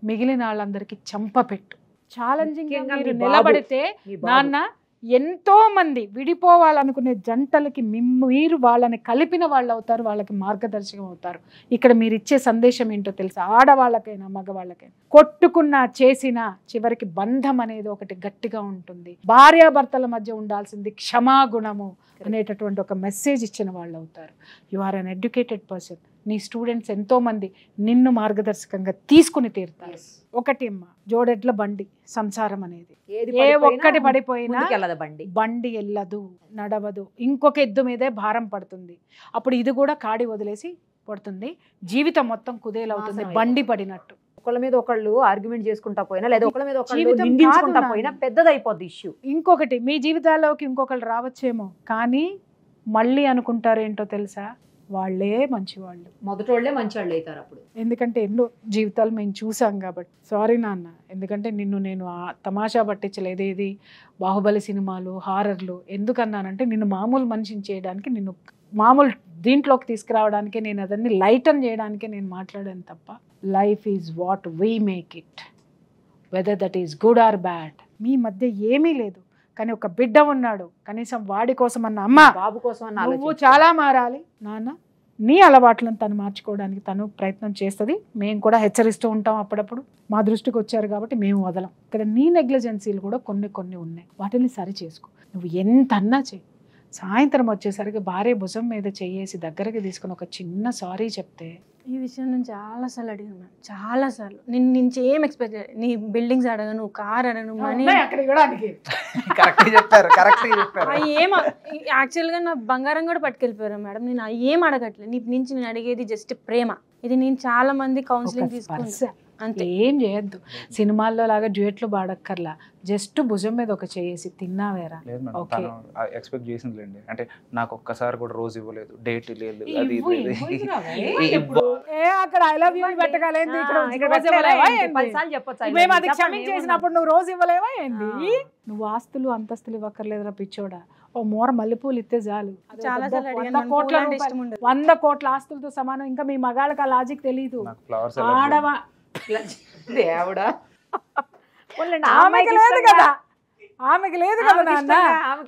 మిగిలిన వాళ్ళందరికీ చంపపెట్టు. ఛాలెంజింగ్ ముఖ్యంగా మీరు మీ బాబు, నిలబడితే మీ బాబు. నాన్న ఎంతో మంది విడిపోవాలనుకునే జంటలకి మీరు వాళ్ళని కలిపిన వాళ్ళు అవుతారు, వాళ్ళకి మార్గదర్శకం అవుతారు. ఇక్కడ మీరు ఇచ్చే సందేశం ఏంటో తెలుసా? ఆడవాళ్ళకైనా మగవాళ్ళకైనా కొట్టుకున్నా చేసినా చివరికి బంధం అనేది ఒకటి గట్టిగా ఉంటుంది. భార్యాభర్తల మధ్య ఉండాల్సింది క్షమాగుణము అనేటటువంటి ఒక మెసేజ్ ఇచ్చిన వాళ్ళు అవుతారు. You are uneducated person. నీ స్టూడెంట్స్ ఎంతో మంది నిన్ను మార్గదర్శకంగా తీసుకుని తీరుతారు. ఒకటి అమ్మ, జోడెడ్ల బండి సంసారం అనేది ఏ ఒక్కటి పడిపోయినా బండి వెళ్ళదు, నడవదు, ఇంకొక ఎద్దు మీదే భారం పడుతుంది. అప్పుడు ఇది కూడా కాడి వదిలేసి పడుతుంది, జీవితం మొత్తం కుదేలవుతుంది బండి పడినట్టు. ఒకళ్ళ మీద ఒకళ్ళు ఆర్గ్యుమెంట్ చేసుకుంటా పోయినా లేదా ఒకళ్ళ మీద ఒకళ్ళు నిందించుకుంటా పోయినా పెద్దదైపోద్ది ఇష్యూ. ఇంకొకటి, మీ జీవితాల్లోకి ఇంకొకళ్ళు రావచ్చేమో, కానీ మళ్ళీ అనుకుంటారేంటో తెలుసా? వాళ్ళే మంచివాళ్ళు, మొదటోళ్లే మంచివాళ్ళు అవుతారు అప్పుడు. ఎందుకంటే ఎన్నో జీవితాలు మేము చూసాం కాబట్టి. సారీ నాన్న, ఎందుకంటే నిన్ను నేను తమాషా పట్టించలేదు. ఇది బాహుబలి సినిమాలు, హారర్లు ఎందుకన్నానంటే నిన్ను మామూలు మనిషిని చేయడానికి, నిన్ను మామూలు దీంట్లోకి తీసుకురావడానికే, నేను అదన్నీ లైటన్ చేయడానికే నేను మాట్లాడాను తప్ప life is what we make it, whether that is good or bad. మీ మధ్య ఏమీ లేదు, కానీ ఒక బిడ్డ ఉన్నాడు, కనీసం వాడి కోసం అన్న అమ్మ బాబు కోసం నువ్వు చాలా మారాలి నాన్న. నీ అలవాట్లను తను మార్చుకోవడానికి తను ప్రయత్నం చేస్తుంది. మేము కూడా హెచ్చరిస్తూ ఉంటాం అప్పుడప్పుడు. మా దృష్టికి వచ్చారు కాబట్టి మేము వదలం. ఇక్కడ నీ నెగ్లిజెన్సీలు కూడా కొన్ని ఉన్నాయి, వాటిని సరి చేసుకో. నువ్వు ఎంత అన్నా చెయ్యి. సాయంత్రం వచ్చేసరికి భార్య భుజం మీద చెయ్యేసి దగ్గరికి తీసుకుని ఒక చిన్న సారీ చెప్తే. ఈ విషయం నేను చాలాసార్లు అడిగాను మేడం, చాలాసార్లు. నేను నుంచి ఏం ఎక్స్పెక్ట్ చేయలేదు. నీ బిల్డింగ్స్ అడగను, కార్ అడగను, మనీ ఏం. యాక్చువల్గా నా బంగారం కూడా పట్టుకెళ్ళిపోయారు మేడం. నేను ఏం అడగట్లేదు. నీ నుంచి నేను అడిగేది జస్ట్ ప్రేమ. ఇది నేను చాలా మంది కౌన్సిలింగ్ తీసుకున్నాను, అంతే. ఏం చేయొద్దు. సినిమాల్లో లాగా డ్యూయట్లు పాడక్కర్లా, జస్ట్ భుజం మీద ఒక చేసి తిన్నావేరా. ఎక్స్పెక్ట్ చేసిందిలేండి, అంటే నాకు ఒక్కసారి కూడా రోజు ఇవ్వలేదు, డేట్ లేదు, అది అక్కడ ఐ లవ్ యూ పెట్టగలేదు. మేము అది క్షమించేసినప్పుడు నువ్వు రోజు ఇవ్వలేవా ఏంది? నువ్వు ఆస్తులు అంతస్తులు ఇవ్వక్కర్లేదురా పిచ్చోడా. ఓ మోర మల్లెపూలు ఇస్తే చాలు. 100 కోట్ల ఆస్తులతో సమానం. ఇంకా మీ మగాళ్ళకి ఆ లాజిక్ తెలీదు. ఆడవా దేవుడా, ఆమెకి లేదు కదా, ఆమెకి లేదు కదా నాన్న.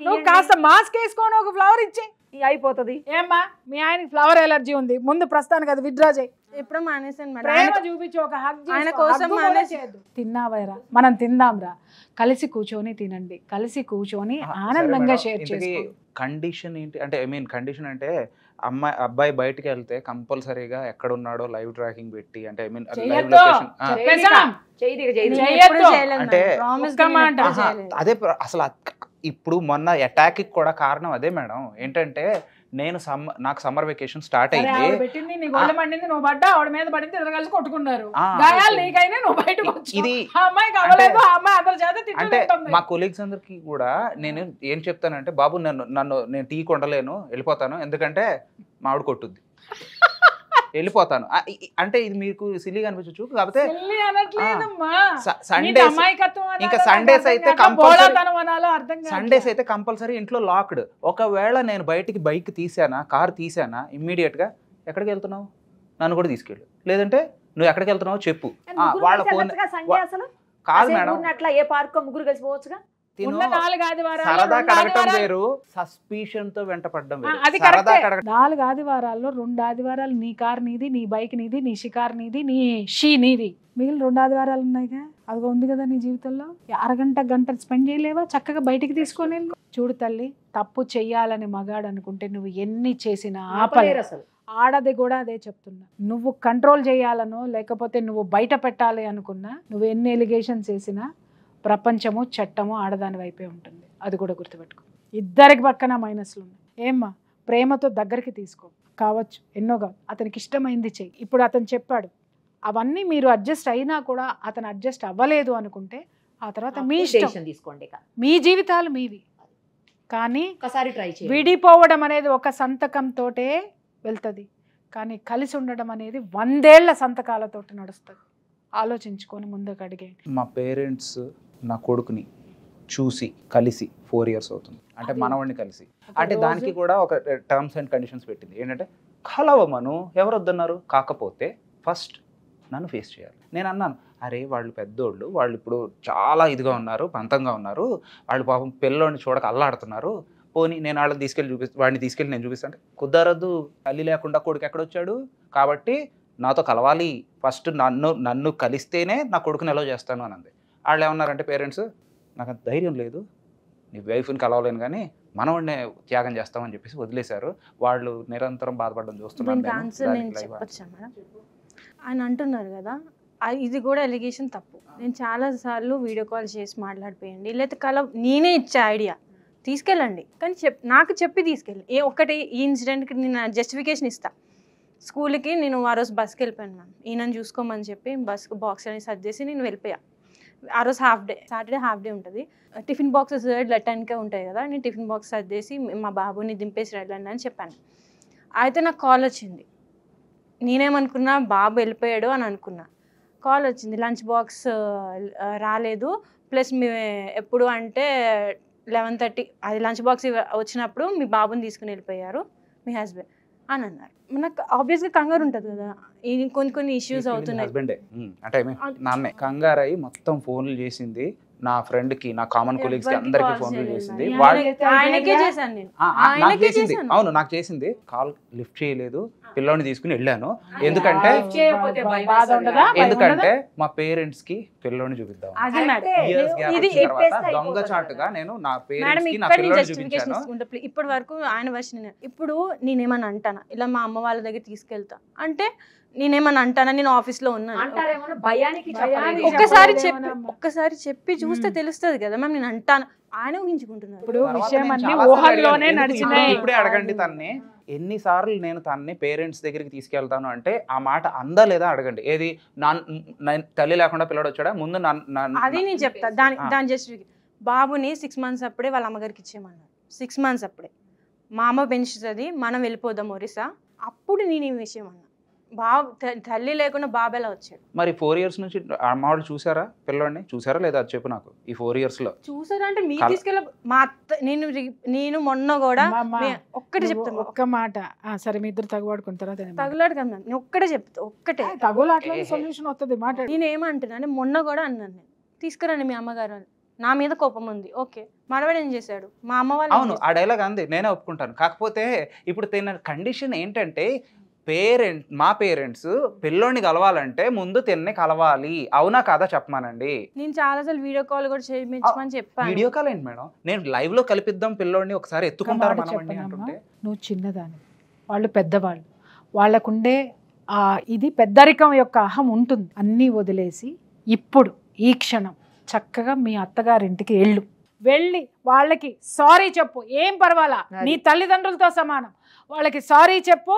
నువ్వు కాస్త మాస్క్ వేసుకొని ఒక ఫ్లవర్ ఇచ్చే అయిపోతుంది. ఏమ్మా, మీ ఆయనకి ఫ్లవర్ ఎలర్జీ ఉంది, ముందు ప్రస్తుతానికి అది విత్డ్రా చేయి. ఎప్పుడో మానేసాను మేడం. ప్రేమ చూపించి ఒక హగ్ ఆయన కోసం మానేసేయద్దు. తిన్నావైరా, మనం తిందాంరా, కలిసి కూర్చొని తినండి, కలిసి కూర్చొని ఆనందంగా షేర్ చేసుకోండి. కండిషన్ ఏంటి అంటే, ఐ మీన్ కండిషన్ అంటే అబ్బాయి బయటకు వెళ్తే కంపల్సరీగా ఎక్కడ ఉన్నాడో లైవ్ ట్రాకింగ్ పెట్టి, అంటే ఐ మీన్ లైవ్ లొకేషన్ అంటే అదే అసలు. ఇప్పుడు మొన్న అటాక్ కూడా కారణం అదే మేడం. ఏంటంటే నేను నాకు సమ్మర్ వెకేషన్ స్టార్ట్ అయింది, అంటే మా కొలీగ్స్ అందరికి కూడా నేను ఏం చెప్తానంటే, బాబు నన్ను నేను టీ కొండలేను, వెళ్ళిపోతాను, ఎందుకంటే మామిడి కొట్టుద్ది, వెళ్ళిపోతాను. అంటే ఇది మీకు సిల్లీగా అనిపించచ్చు, కాకపోతే ఇంకా సండేస్ అయితే కంపల్సరీ ఇంట్లో లాక్డ్. ఒకవేళ నేను బయటికి బైక్ తీసానా, కార్ తీసానా, ఇమ్మీడియట్ గా ఎక్కడికి వెళ్తున్నావు, నన్ను కూడా తీసుకెళ్ళు, లేదంటే నువ్వు ఎక్కడికి వెళ్తున్నావు చెప్పు. వాళ్ళ ఫోన్ కాదు మేడం, అట్లా ఏ పార్క్ ముగ్గురు కలిసి పోవచ్చుగా. సరదా కడగటం వేరు, సస్పిషన్ తో వెంటపడడం వేరు. 4 ఆదివారాల్లో 2 ఆదివారాలు నీ కార్ నీది, నీ బైక్ నీది, నీ షికార్ నీది, నీ షీ నీది. మిగిలిన 2 ఆదివారాలు ఉన్నాయిగా, అదిగా ఉంది కదా నీ జీవితంలో. గంట స్పెండ్ చేయలేవా చక్కగా బయటికి తీసుకొని? చూడు తల్లి, తప్పు చెయ్యాలని మగాడు అనుకుంటే నువ్వు ఎన్ని చేసినా ఆపలేరు అసలు. ఆడది కూడా అదే చెప్తున్నా. నువ్వు కంట్రోల్ చేయాలనో లేకపోతే నువ్వు బయట పెట్టాలి అనుకున్నా, నువ్వు ఎన్ని ఎలిగేషన్స్ చేసినా ప్రపంచము చట్టము ఆడదాని వైపే ఉంటుంది. అది కూడా గుర్తుపెట్టుకో. ఇద్దరికి పక్కన మైనస్లు ఉన్నాయి. ఏమ్మా, ప్రేమతో దగ్గరికి తీసుకో, కావచ్చు ఎన్నో కాదు, అతనికి ఇష్టమైంది చెయ్యి. ఇప్పుడు అతను చెప్పాడు, అవన్నీ మీరు అడ్జస్ట్ అయినా కూడా అతను అడ్జస్ట్ అవ్వలేదు అనుకుంటే ఆ తర్వాత మీ ఇష్టం తీసుకోండి, మీ జీవితాలు మీవి. కానీ ఒకసారి ట్రై చేయండి. విడిపోవడం అనేది ఒక సంతకంతోటే వెళ్తుంది, కానీ కలిసి ఉండడం అనేది 100 ఏళ్ల సంతకాలతోటి నడుస్తుంది. ఆలోచించుకొని ముందుకు అడిగేయండి. మా పేరెంట్స్ నా కొడుకుని చూసి కలిసి 4 years అవుతుంది, అంటే మనవాడిని కలిసి. అంటే దానికి కూడా ఒక టర్మ్స్ అండ్ కండిషన్స్ పెట్టింది. ఏంటంటే కలవమను, ఎవరు వద్దన్నారు, కాకపోతే ఫస్ట్ నన్ను ఫేస్ చేయాలి. నేను అన్నాను, అరే వాళ్ళు పెద్దోళ్ళు, వాళ్ళు ఇప్పుడు చాలా ఇదిగా ఉన్నారు, పంతంగా ఉన్నారు, వాళ్ళు పాపం పిల్లోని చూడక అల్లాడుతున్నారు, పోనీ నేను వాళ్ళని తీసుకెళ్ళి వాడిని తీసుకెళ్ళి నేను చూపిస్తాను. కుదరదు, తల్లి లేకుండా కొడుకు ఎక్కడొచ్చాడు, కాబట్టి నాతో కలవాలి, ఫస్ట్ నన్ను కలిస్తేనే నా కొడుకుని ఎలా చేస్తాను అని అంది. వాళ్ళు ఏమన్నారంటే పేరెంట్స్, నాకు అంత ధైర్యం లేదు, నీ వైఫ్ని కలవలేను కానీ మనవాడినే త్యాగం చేస్తామని చెప్పేసి వదిలేశారు. వాళ్ళు నిరంతరం బాధపడడం చూస్తున్నాను. ఆయన అంటున్నారు కదా, ఇది కూడా ఎలిగేషన్ తప్పు. నేను చాలాసార్లు వీడియో కాల్ చేసి మాట్లాడిపోయండి, లేకపోతే నేనే ఇచ్చే ఐడియా తీసుకెళ్ళండి, కానీ నాకు చెప్పి తీసుకెళ్ళి. ఒక్కటి ఈ ఇన్సిడెంట్కి నేను జస్టిఫికేషన్ ఇస్తాను. స్కూల్కి నేను ఆ రోజు బస్కి వెళ్ళిపోయాను మ్యామ్, ఈయనని చూసుకోమని చెప్పి బస్కి బాక్స్ అని సర్దేసి నేను వెళ్ళిపోయా. ఆ రోజు half day, Saturday half day ఉంటుంది. టిఫిన్ బాక్సెస్ లెట్టానికే ఉంటాయి కదా, నేను టిఫిన్ బాక్స్ సర్దేసి మా బాబుని దింపేసి వెళ్ళండి అని చెప్పాను. అయితే నాకు కాల్ వచ్చింది. నేనేమనుకున్నా బాబు వెళ్ళిపోయాడు అని అనుకున్నా. కాల్ వచ్చింది, లంచ్ బాక్స్ రాలేదు, ప్లస్ మీ ఎప్పుడు అంటే 11:30 అది లంచ్ బాక్స్ వచ్చినప్పుడు మీ బాబుని తీసుకుని వెళ్ళిపోయారు మీ హస్బెండ్ అని అన్నారు. నాకు ఆబ్వియస్గా కంగారు ఉంటుంది కదా, కొన్ని ఇష్యూస్ అవుతున్నాయి. హస్బెండే అంటే నాన్నే కంగారు అయ్యి మొత్తం ఫోన్లు చేసింది, నా ఫ్రెండ్ కి, నా కామన్ కొలీగ్స్ కి అందరికి ఫోన్లు చేసింది. నాకు చేసింది, అవును నాకు చేసింది, కాల్ లిఫ్ట్ చేయలేదు, పిల్లోని తీసుకుని వెళ్ళాను. ఎందుకంటే మా పేరెంట్స్ కి పిల్లోని చూపిద్దాం, దొంగచాటుగా నేను నా పేరెంట్స్ కి నా పిల్లోని చూపించాను. ఇప్పటి వరకు ఆయన వర్షన్. ఇప్పుడు నేనేమన్నా అంటానా, ఇలా మా అమ్మ వాళ్ళ దగ్గర తీసుకెళ్తా అంటే నేనేమన్నా అంటానా, నేను ఆఫీస్లో ఉన్నాను, ఒక్కసారి చెప్పి చూస్తే తెలుస్తుంది కదా మ్యామ్, నేను అంటాను. ఆయన ఊహించుకుంటున్నారు. ఇప్పుడే అడగండి తన్ని, ఎన్నిసార్లు నేను తన్ని పేరెంట్స్ దగ్గరికి తీసుకెళ్తాను అంటే ఆ మాట అందా లేదా అడగండి. ఏది తల్లి లేకుండా పిల్లడు వచ్చాడా ముందు అది నేను చెప్తా. దాని జస్ట్ బాబుని 6 months అప్పుడే వాళ్ళ అమ్మగారికి ఇచ్చేయమన్నారు. 6 months అప్పుడే మా అమ్మ పెంచుతుంది, మనం వెళ్ళిపోదాం ఒరిస్సా. అప్పుడు నేను ఈ విషయం అన్నా, బాబు తల్లి లేకుండా బాబు ఎలా వచ్చాడు. మరి 4 years నుంచి అమ్మ వాళ్ళు చూసారా పిల్లోడిని, చూసారా లేదా అది చెప్పు నాకు. ఈ 4 years లో చూసారా అంటే మీరు తీసుకెళ్ళ మా అత్త, నేను మొన్న కూడా ఒక్కటే చెప్తాను, ఒక్క మాట. సరే మీ ఇద్దరు తగులాడుకుంటారా? తగులాడు కదా నేను ఒక్కటే చెప్తా, ఒక్కటే తగులాట్లా సొల్యూషన్ వస్తుంది మాట. నేను ఏమంటున్నా అంటే మొన్న కూడా అన్నాను, నేను తీసుకురండి మీ అమ్మగారు, నా మీద కోపం ఉంది, ఓకే మనవాడు ఏం చేశాడు, మా అమ్మ వాళ్ళు. అవును ఆ డైలాగ్ అంది, నేనే ఒప్పుకుంటాను. కాకపోతే ఇప్పుడు తిన్న కండిషన్ ఏంటంటే మా పేరెంట్స్ పిల్లోని కలవాలంటే ముందు తిన్నే కలవాలి, అవునా కాదా చెప్పమానండి. నేను చాలాసార్లు వీడియో కాల్ కూడా చేయించమని చెప్పాను. వీడియో కాల్ ఏంటి మేడం, నేను లైవ్ లో కలిపిద్దాం పిల్లోడిని, ఒకసారి ఎత్తుకుంటారు మనమండి అంటుంటే. నువ్వు చిన్నదాని, వాళ్ళు పెద్దవాళ్ళు, వాళ్ళకుండే ఇది పెద్దరికం యొక్క అహం ఉంటుంది. అన్నీ వదిలేసి ఇప్పుడు ఈ క్షణం చక్కగా మీ అత్తగారింటికి వెళ్ళి వాళ్ళకి సారీ చెప్పు, ఏం పర్వాలా, నీ తల్లిదండ్రులతో సమానం, వాళ్ళకి సారీ చెప్పు.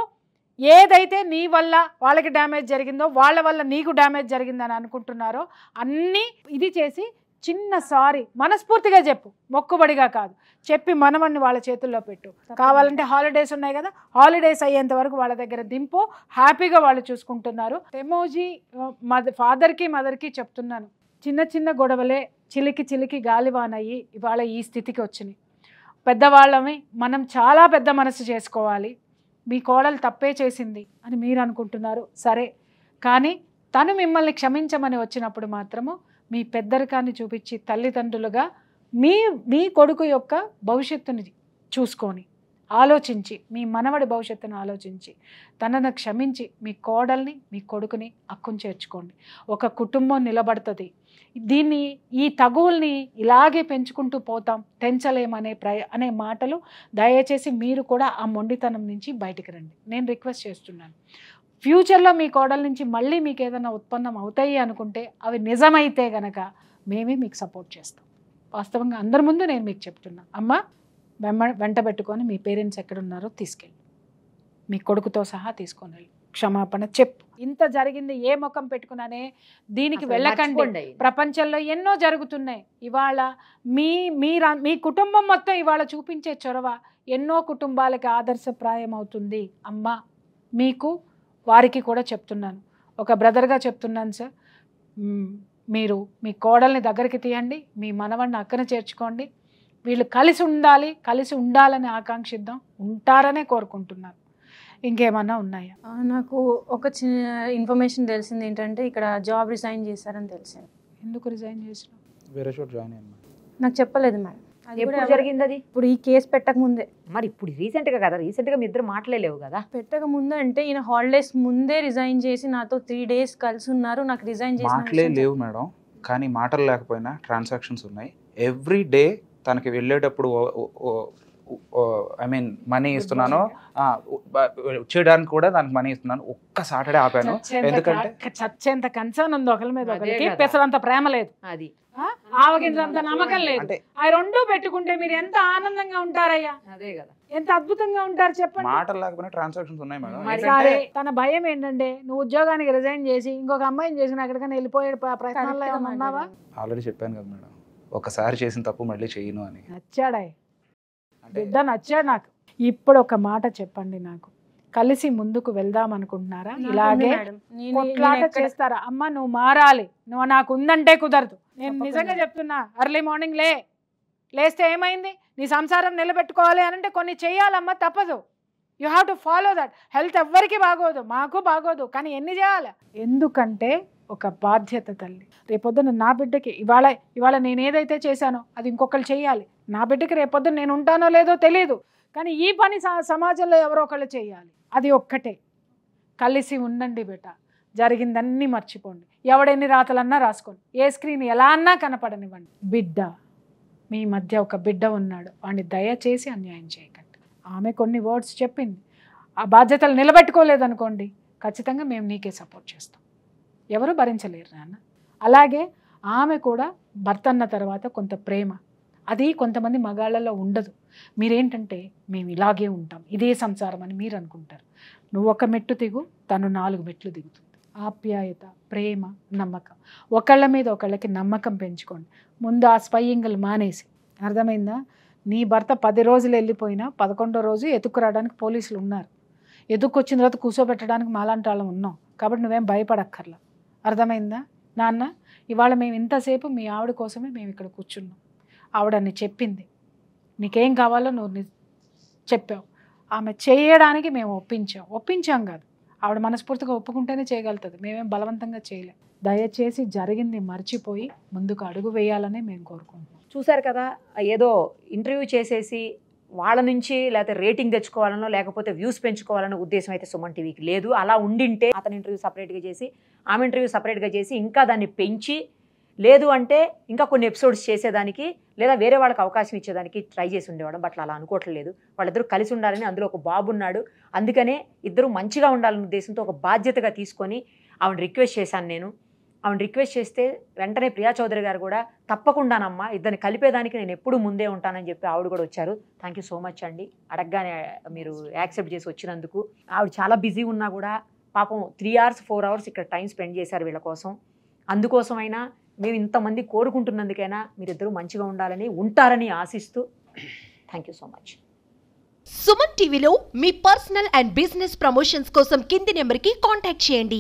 ఏదైతే నీ వల్ల వాళ్ళకి డ్యామేజ్ జరిగిందో, వాళ్ళ వల్ల నీకు డ్యామేజ్ జరిగిందని అనుకుంటున్నారో అన్నీ ఇది చేసి చిన్న సారీ మనస్ఫూర్తిగా చెప్పు, మొక్కుబడిగా కాదు, చెప్పి మనవన్ని వాళ్ళ చేతుల్లో పెట్టు. కావాలంటే హాలిడేస్ ఉన్నాయి కదా, హాలిడేస్ అయ్యేంత వరకు వాళ్ళ దగ్గర దింపు, హ్యాపీగా వాళ్ళు చూసుకుంటున్నారు. ఎమోజీ ఫాదర్కి మదర్కి చెప్తున్నాను, చిన్న చిన్న గొడవలే చిలికి గాలివానయ్యి ఇవాళ ఈ స్థితికి వచ్చినాయి. పెద్దవాళ్ళని మనం చాలా పెద్ద మనసు చేసుకోవాలి. మీ కోడలు తప్పే చేసింది అని మీరు అనుకుంటున్నారు, సరే, కానీ తను మిమ్మల్ని క్షమించమని వచ్చినప్పుడు మాత్రము మీ పెద్దరికాన్ని చూపించి తల్లిదండ్రులుగా మీ కొడుకు యొక్క భవిష్యత్తుని చూసుకొని ఆలోచించి, మీ మనవడి భవిష్యత్తును ఆలోచించి తనను క్షమించి మీ కోడల్ని మీ కొడుకుని అక్కుని చేర్చుకోండి. ఒక కుటుంబం నిలబడుతుంది. ఈ తగువుల్ని ఇలాగే పెంచుకుంటూ పోతాం, తెంచలేమనే అనే మాటలు దయచేసి మీరు కూడా ఆ మొండితనం నుంచి బయటికి రండి, నేను రిక్వెస్ట్ చేస్తున్నాను. ఫ్యూచర్లో మీ కోడల నుంచి మళ్ళీ మీకు ఏదైనా ఉత్పన్నం అవుతాయి అనుకుంటే అవి నిజమైతే గనక మేమే మీకు సపోర్ట్ చేస్తాం. వాస్తవంగా అందరి ముందు నేను మీకు చెప్తున్నా, అమ్మ వెంట పెట్టుకొని మీ పేరెంట్స్ ఎక్కడున్నారో తీసుకెళ్ళి మీ కొడుకుతో సహా తీసుకొని వెళ్ళి క్షమాపణ చెప్పు. ఇంత జరిగింది ఏ ముఖం పెట్టుకున్నానే దీనికి వెళ్ళకండి. ప్రపంచంలో ఎన్నో జరుగుతున్నాయి. ఇవాళ మీ కుటుంబం మొత్తం ఇవాళ చూపించే చొరవ ఎన్నో కుటుంబాలకి ఆదర్శప్రాయం అవుతుంది. అమ్మ మీకు వారికి కూడా చెప్తున్నాను, ఒక బ్రదర్గా చెప్తున్నాను సార్, మీరు మీ కోడల్ని దగ్గరికి తీయండి, మీ మనవడిని అక్కన చేర్చుకోండి. వీళ్ళు కలిసి ఉండాలని ఆకాంక్షిద్దాం, ఉంటారనే కోరుకుంటున్నాను. ఇంకేమన్నా ఉన్నాయా? నాకు ఒక చిన్న ఇన్ఫర్మేషన్ తెలిసింది ఏంటంటే ఇక్కడ జాబ్ రిజైన్ చేశారని తెలిసింది. ఎందుకు రిజైన్ చేసిన? వేరే చోట జాయిన్ అయ్యాను. నాకు చెప్పలేదు మేడం. ఎప్పుడు జరిగింది అది? ఇప్పుడు ఈ కేసు పెట్టక ముందే. మరి ఇప్పుడు రీసెంట్గా కదా, రీసెంట్గా మీ ఇద్దరు మాట్లాడలేవు కదా. పెట్టక ముందే అంటే ఈయన హాలిడేస్ ముందే రిజైన్ చేసి నాతో 3 days కలిసి ఉన్నారు. నాకు రిజైన్ చేసిన మాటలే లేవు మేడం, కానీ మాటలు లేకపోయినా ట్రాన్సాక్షన్స్ ఉన్నాయి. ఎవ్రీ డే తనకి వెళ్ళేటప్పుడు ఐ మీన్ మనీ ఇస్తున్నాను, చేయడానికి కూడా దానికి మనీ ఇస్తున్నాను. ఒక్క సాటర్డే ఆపాను. ఎందుకంటే చచ్చేంత కన్సర్న్ ఉంది ఒకరి మీద ఒకరికి, పెసరంత ప్రేమ లేదు, అది ఆవగించంత నమ్మకం లేదు. ఆ రెండు పెట్టుకుంటే మీరు ఎంత ఆనందంగా ఉంటారయ్యా, అదే కదా, ఎంత అద్భుతంగా ఉంటారు చెప్పండి. మాటలు లేకపోయినా ట్రాన్సాక్షన్స్ ఉన్నాయి మేడం. సరే, తన భయం ఏంటంటే నువ్వు ఉద్యోగానికి రిజైన్ చేసి ఇంకొక అమ్మాయిని చేసిన ఎక్కడికైనా వెళ్ళిపోయే ప్రయత్నాల్లో ఏమైనా ఉన్నావా? ఆల్రెడీ చెప్పాను కదా మేడం, ఒకసారి చేసిన తప్పు మళ్ళీ చేయను అని. నచ్చాడా బిడ్డ? నచ్చాడు నాకు. ఇప్పుడు ఒక మాట చెప్పండి, నాకు కలిసి ముందుకు వెళ్దాం అనుకుంటున్నారా? ఇలాగే కొట్లాట చేస్తారా? అమ్మ నువ్వు మారాలి, నువ్వు నాకు ఉందంటే కుదరదు. నేను నిజంగా చెప్తున్నా, ఎర్లీ మార్నింగ్ లేస్తే ఏమైంది, నీ సంసారం నిలబెట్టుకోవాలి అనంటే కొన్ని చెయ్యాలమ్మా, తప్పదు. You have to follow that. Health ఎవ్వరికి బాగోదు, మాకు బాగోదు, కానీ ఎన్ని చేయాలి? ఎందుకంటే ఒక బాధ్యత తల్లి. రేపొద్దున నా బిడ్డకి ఇవాళ నేను ఏదైతే చేశానో అది ఇంకొకరు చెయ్యాలి. నా బిడ్డకి రేపొద్దున నేను ఉంటానో లేదో తెలియదు, కానీ ఈ పని సమాజంలో ఎవరో ఒకళ్ళు చేయాలి. అది ఒక్కటే. కలిసి ఉండండి బేట, జరిగిందన్నీ మర్చిపోండి. ఎవడెన్ని రాతలన్నా రాసుకోండి, ఏ స్క్రీన్ ఎలా అన్నా కనపడనివ్వండి. బిడ్డ, మీ మధ్య ఒక బిడ్డ ఉన్నాడు, వాడిని దయచేసి అన్యాయం చేయకండి. ఆమె కొన్ని వర్డ్స్ చెప్పింది, ఆ బాధ్యతలు నిలబెట్టుకోలేదనుకోండి, ఖచ్చితంగా మేము నీకే సపోర్ట్ చేస్తాం. ఎవరు భరించలేరు నాన్న. అలాగే ఆమె కూడా భర్త అన్న తర్వాత కొంత ప్రేమ, అది కొంతమంది మగాళ్ళలో ఉండదు. మీరేంటంటే మేము ఇలాగే ఉంటాం, ఇదే సంసారం అని మీరు అనుకుంటారు. నువ్వు ఒక మెట్టు దిగు, తను 4 మెట్లు దిగుతుంది. ఆప్యాయత, ప్రేమ, నమ్మకం, ఒకళ్ళ మీద ఒకళ్ళకి నమ్మకం పెంచుకోండి. ముందు ఆ స్పైయింగ్లు మానేసి, అర్థమైందా? నీ భర్త 10 రోజులు వెళ్ళిపోయినా 11వ రోజు ఎత్తుకురావడానికి పోలీసులు ఉన్నారు. ఎత్తుకొచ్చిన తర్వాత కూర్చోబెట్టడానికి మాలాంటి వాళ్ళం ఉన్నాం. కాబట్టి నువ్వేం భయపడక్కర్లా, అర్థమైందా నాన్న? ఇవాళ మేము ఇంతసేపు మీ ఆవిడ కోసమే మేము ఇక్కడ కూర్చున్నాం. ఆవిడని చెప్పింది, నీకేం కావాలో నువ్వు చెప్పావు. ఆమె చేయడానికి మేము ఒప్పించాం కాదు, ఆవిడ మనస్ఫూర్తిగా ఒప్పుకుంటేనే చేయగలుగుతుంది. మేమేం బలవంతంగా చేయలేం. దయచేసి జరిగింది మర్చిపోయి ముందుకు అడుగు వేయాలని మేము కోరుకుంటున్నాం. చూశారు కదా, ఏదో ఇంటర్వ్యూ చేసేసి వాళ్ళ నుంచి లేకపోతే రేటింగ్ తెచ్చుకోవాలనో లేకపోతే వ్యూస్ పెంచుకోవాలనో ఉద్దేశం అయితే సుమన్ టీవీకి లేదు. అలా ఉండింటే అతని ఇంటర్వ్యూ సపరేట్గా చేసి, ఆమె ఇంటర్వ్యూ సపరేట్గా చేసి, ఇంకా దాన్ని పెంచి, లేదు అంటే ఇంకా కొన్ని ఎపిసోడ్స్ చేసేదానికి లేదా వేరే వాళ్ళకి అవకాశం ఇచ్చేదానికి ట్రై చేసి ఉండేవాడు. బట్ అలా అనుకోవట్లేదు. వాళ్ళిద్దరూ కలిసి ఉండాలని, అందులో ఒక బాబు ఉన్నాడు, అందుకనే ఇద్దరు మంచిగా ఉండాలనే ఉద్దేశంతో ఒక బాధ్యతగా తీసుకొని ఆవిడ రిక్వెస్ట్ చేశాను నేను. ఆవిడ రిక్వెస్ట్ చేస్తే వెంటనే ప్రియా చౌదరి గారు కూడా తప్పకుండానమ్మా, ఇద్దరిని కలిపేదానికి నేను ఎప్పుడు ముందే ఉంటానని చెప్పి ఆవిడ కూడా వచ్చారు. థ్యాంక్ యూ సో మచ్ అండి, అడగగానే మీరు యాక్సెప్ట్ చేసి వచ్చినందుకు. ఆవిడ చాలా బిజీ ఉన్నా కూడా పాపం 3 hours 4 hours ఇక్కడ టైం స్పెండ్ చేశారు వీళ్ళ కోసం. అందుకోసమైనా మేము ఇంతమంది కోరుకుంటున్నందుకైనా మీరిద్దరూ మంచిగా ఉండాలని, ఉంటారని ఆశిస్తూ thank you so much. Suman టీవీలో మీ పర్సనల్ అండ్ బిజినెస్ ప్రమోషన్స్ కోసం కింది నెంబర్కి కాంటాక్ట్ చేయండి.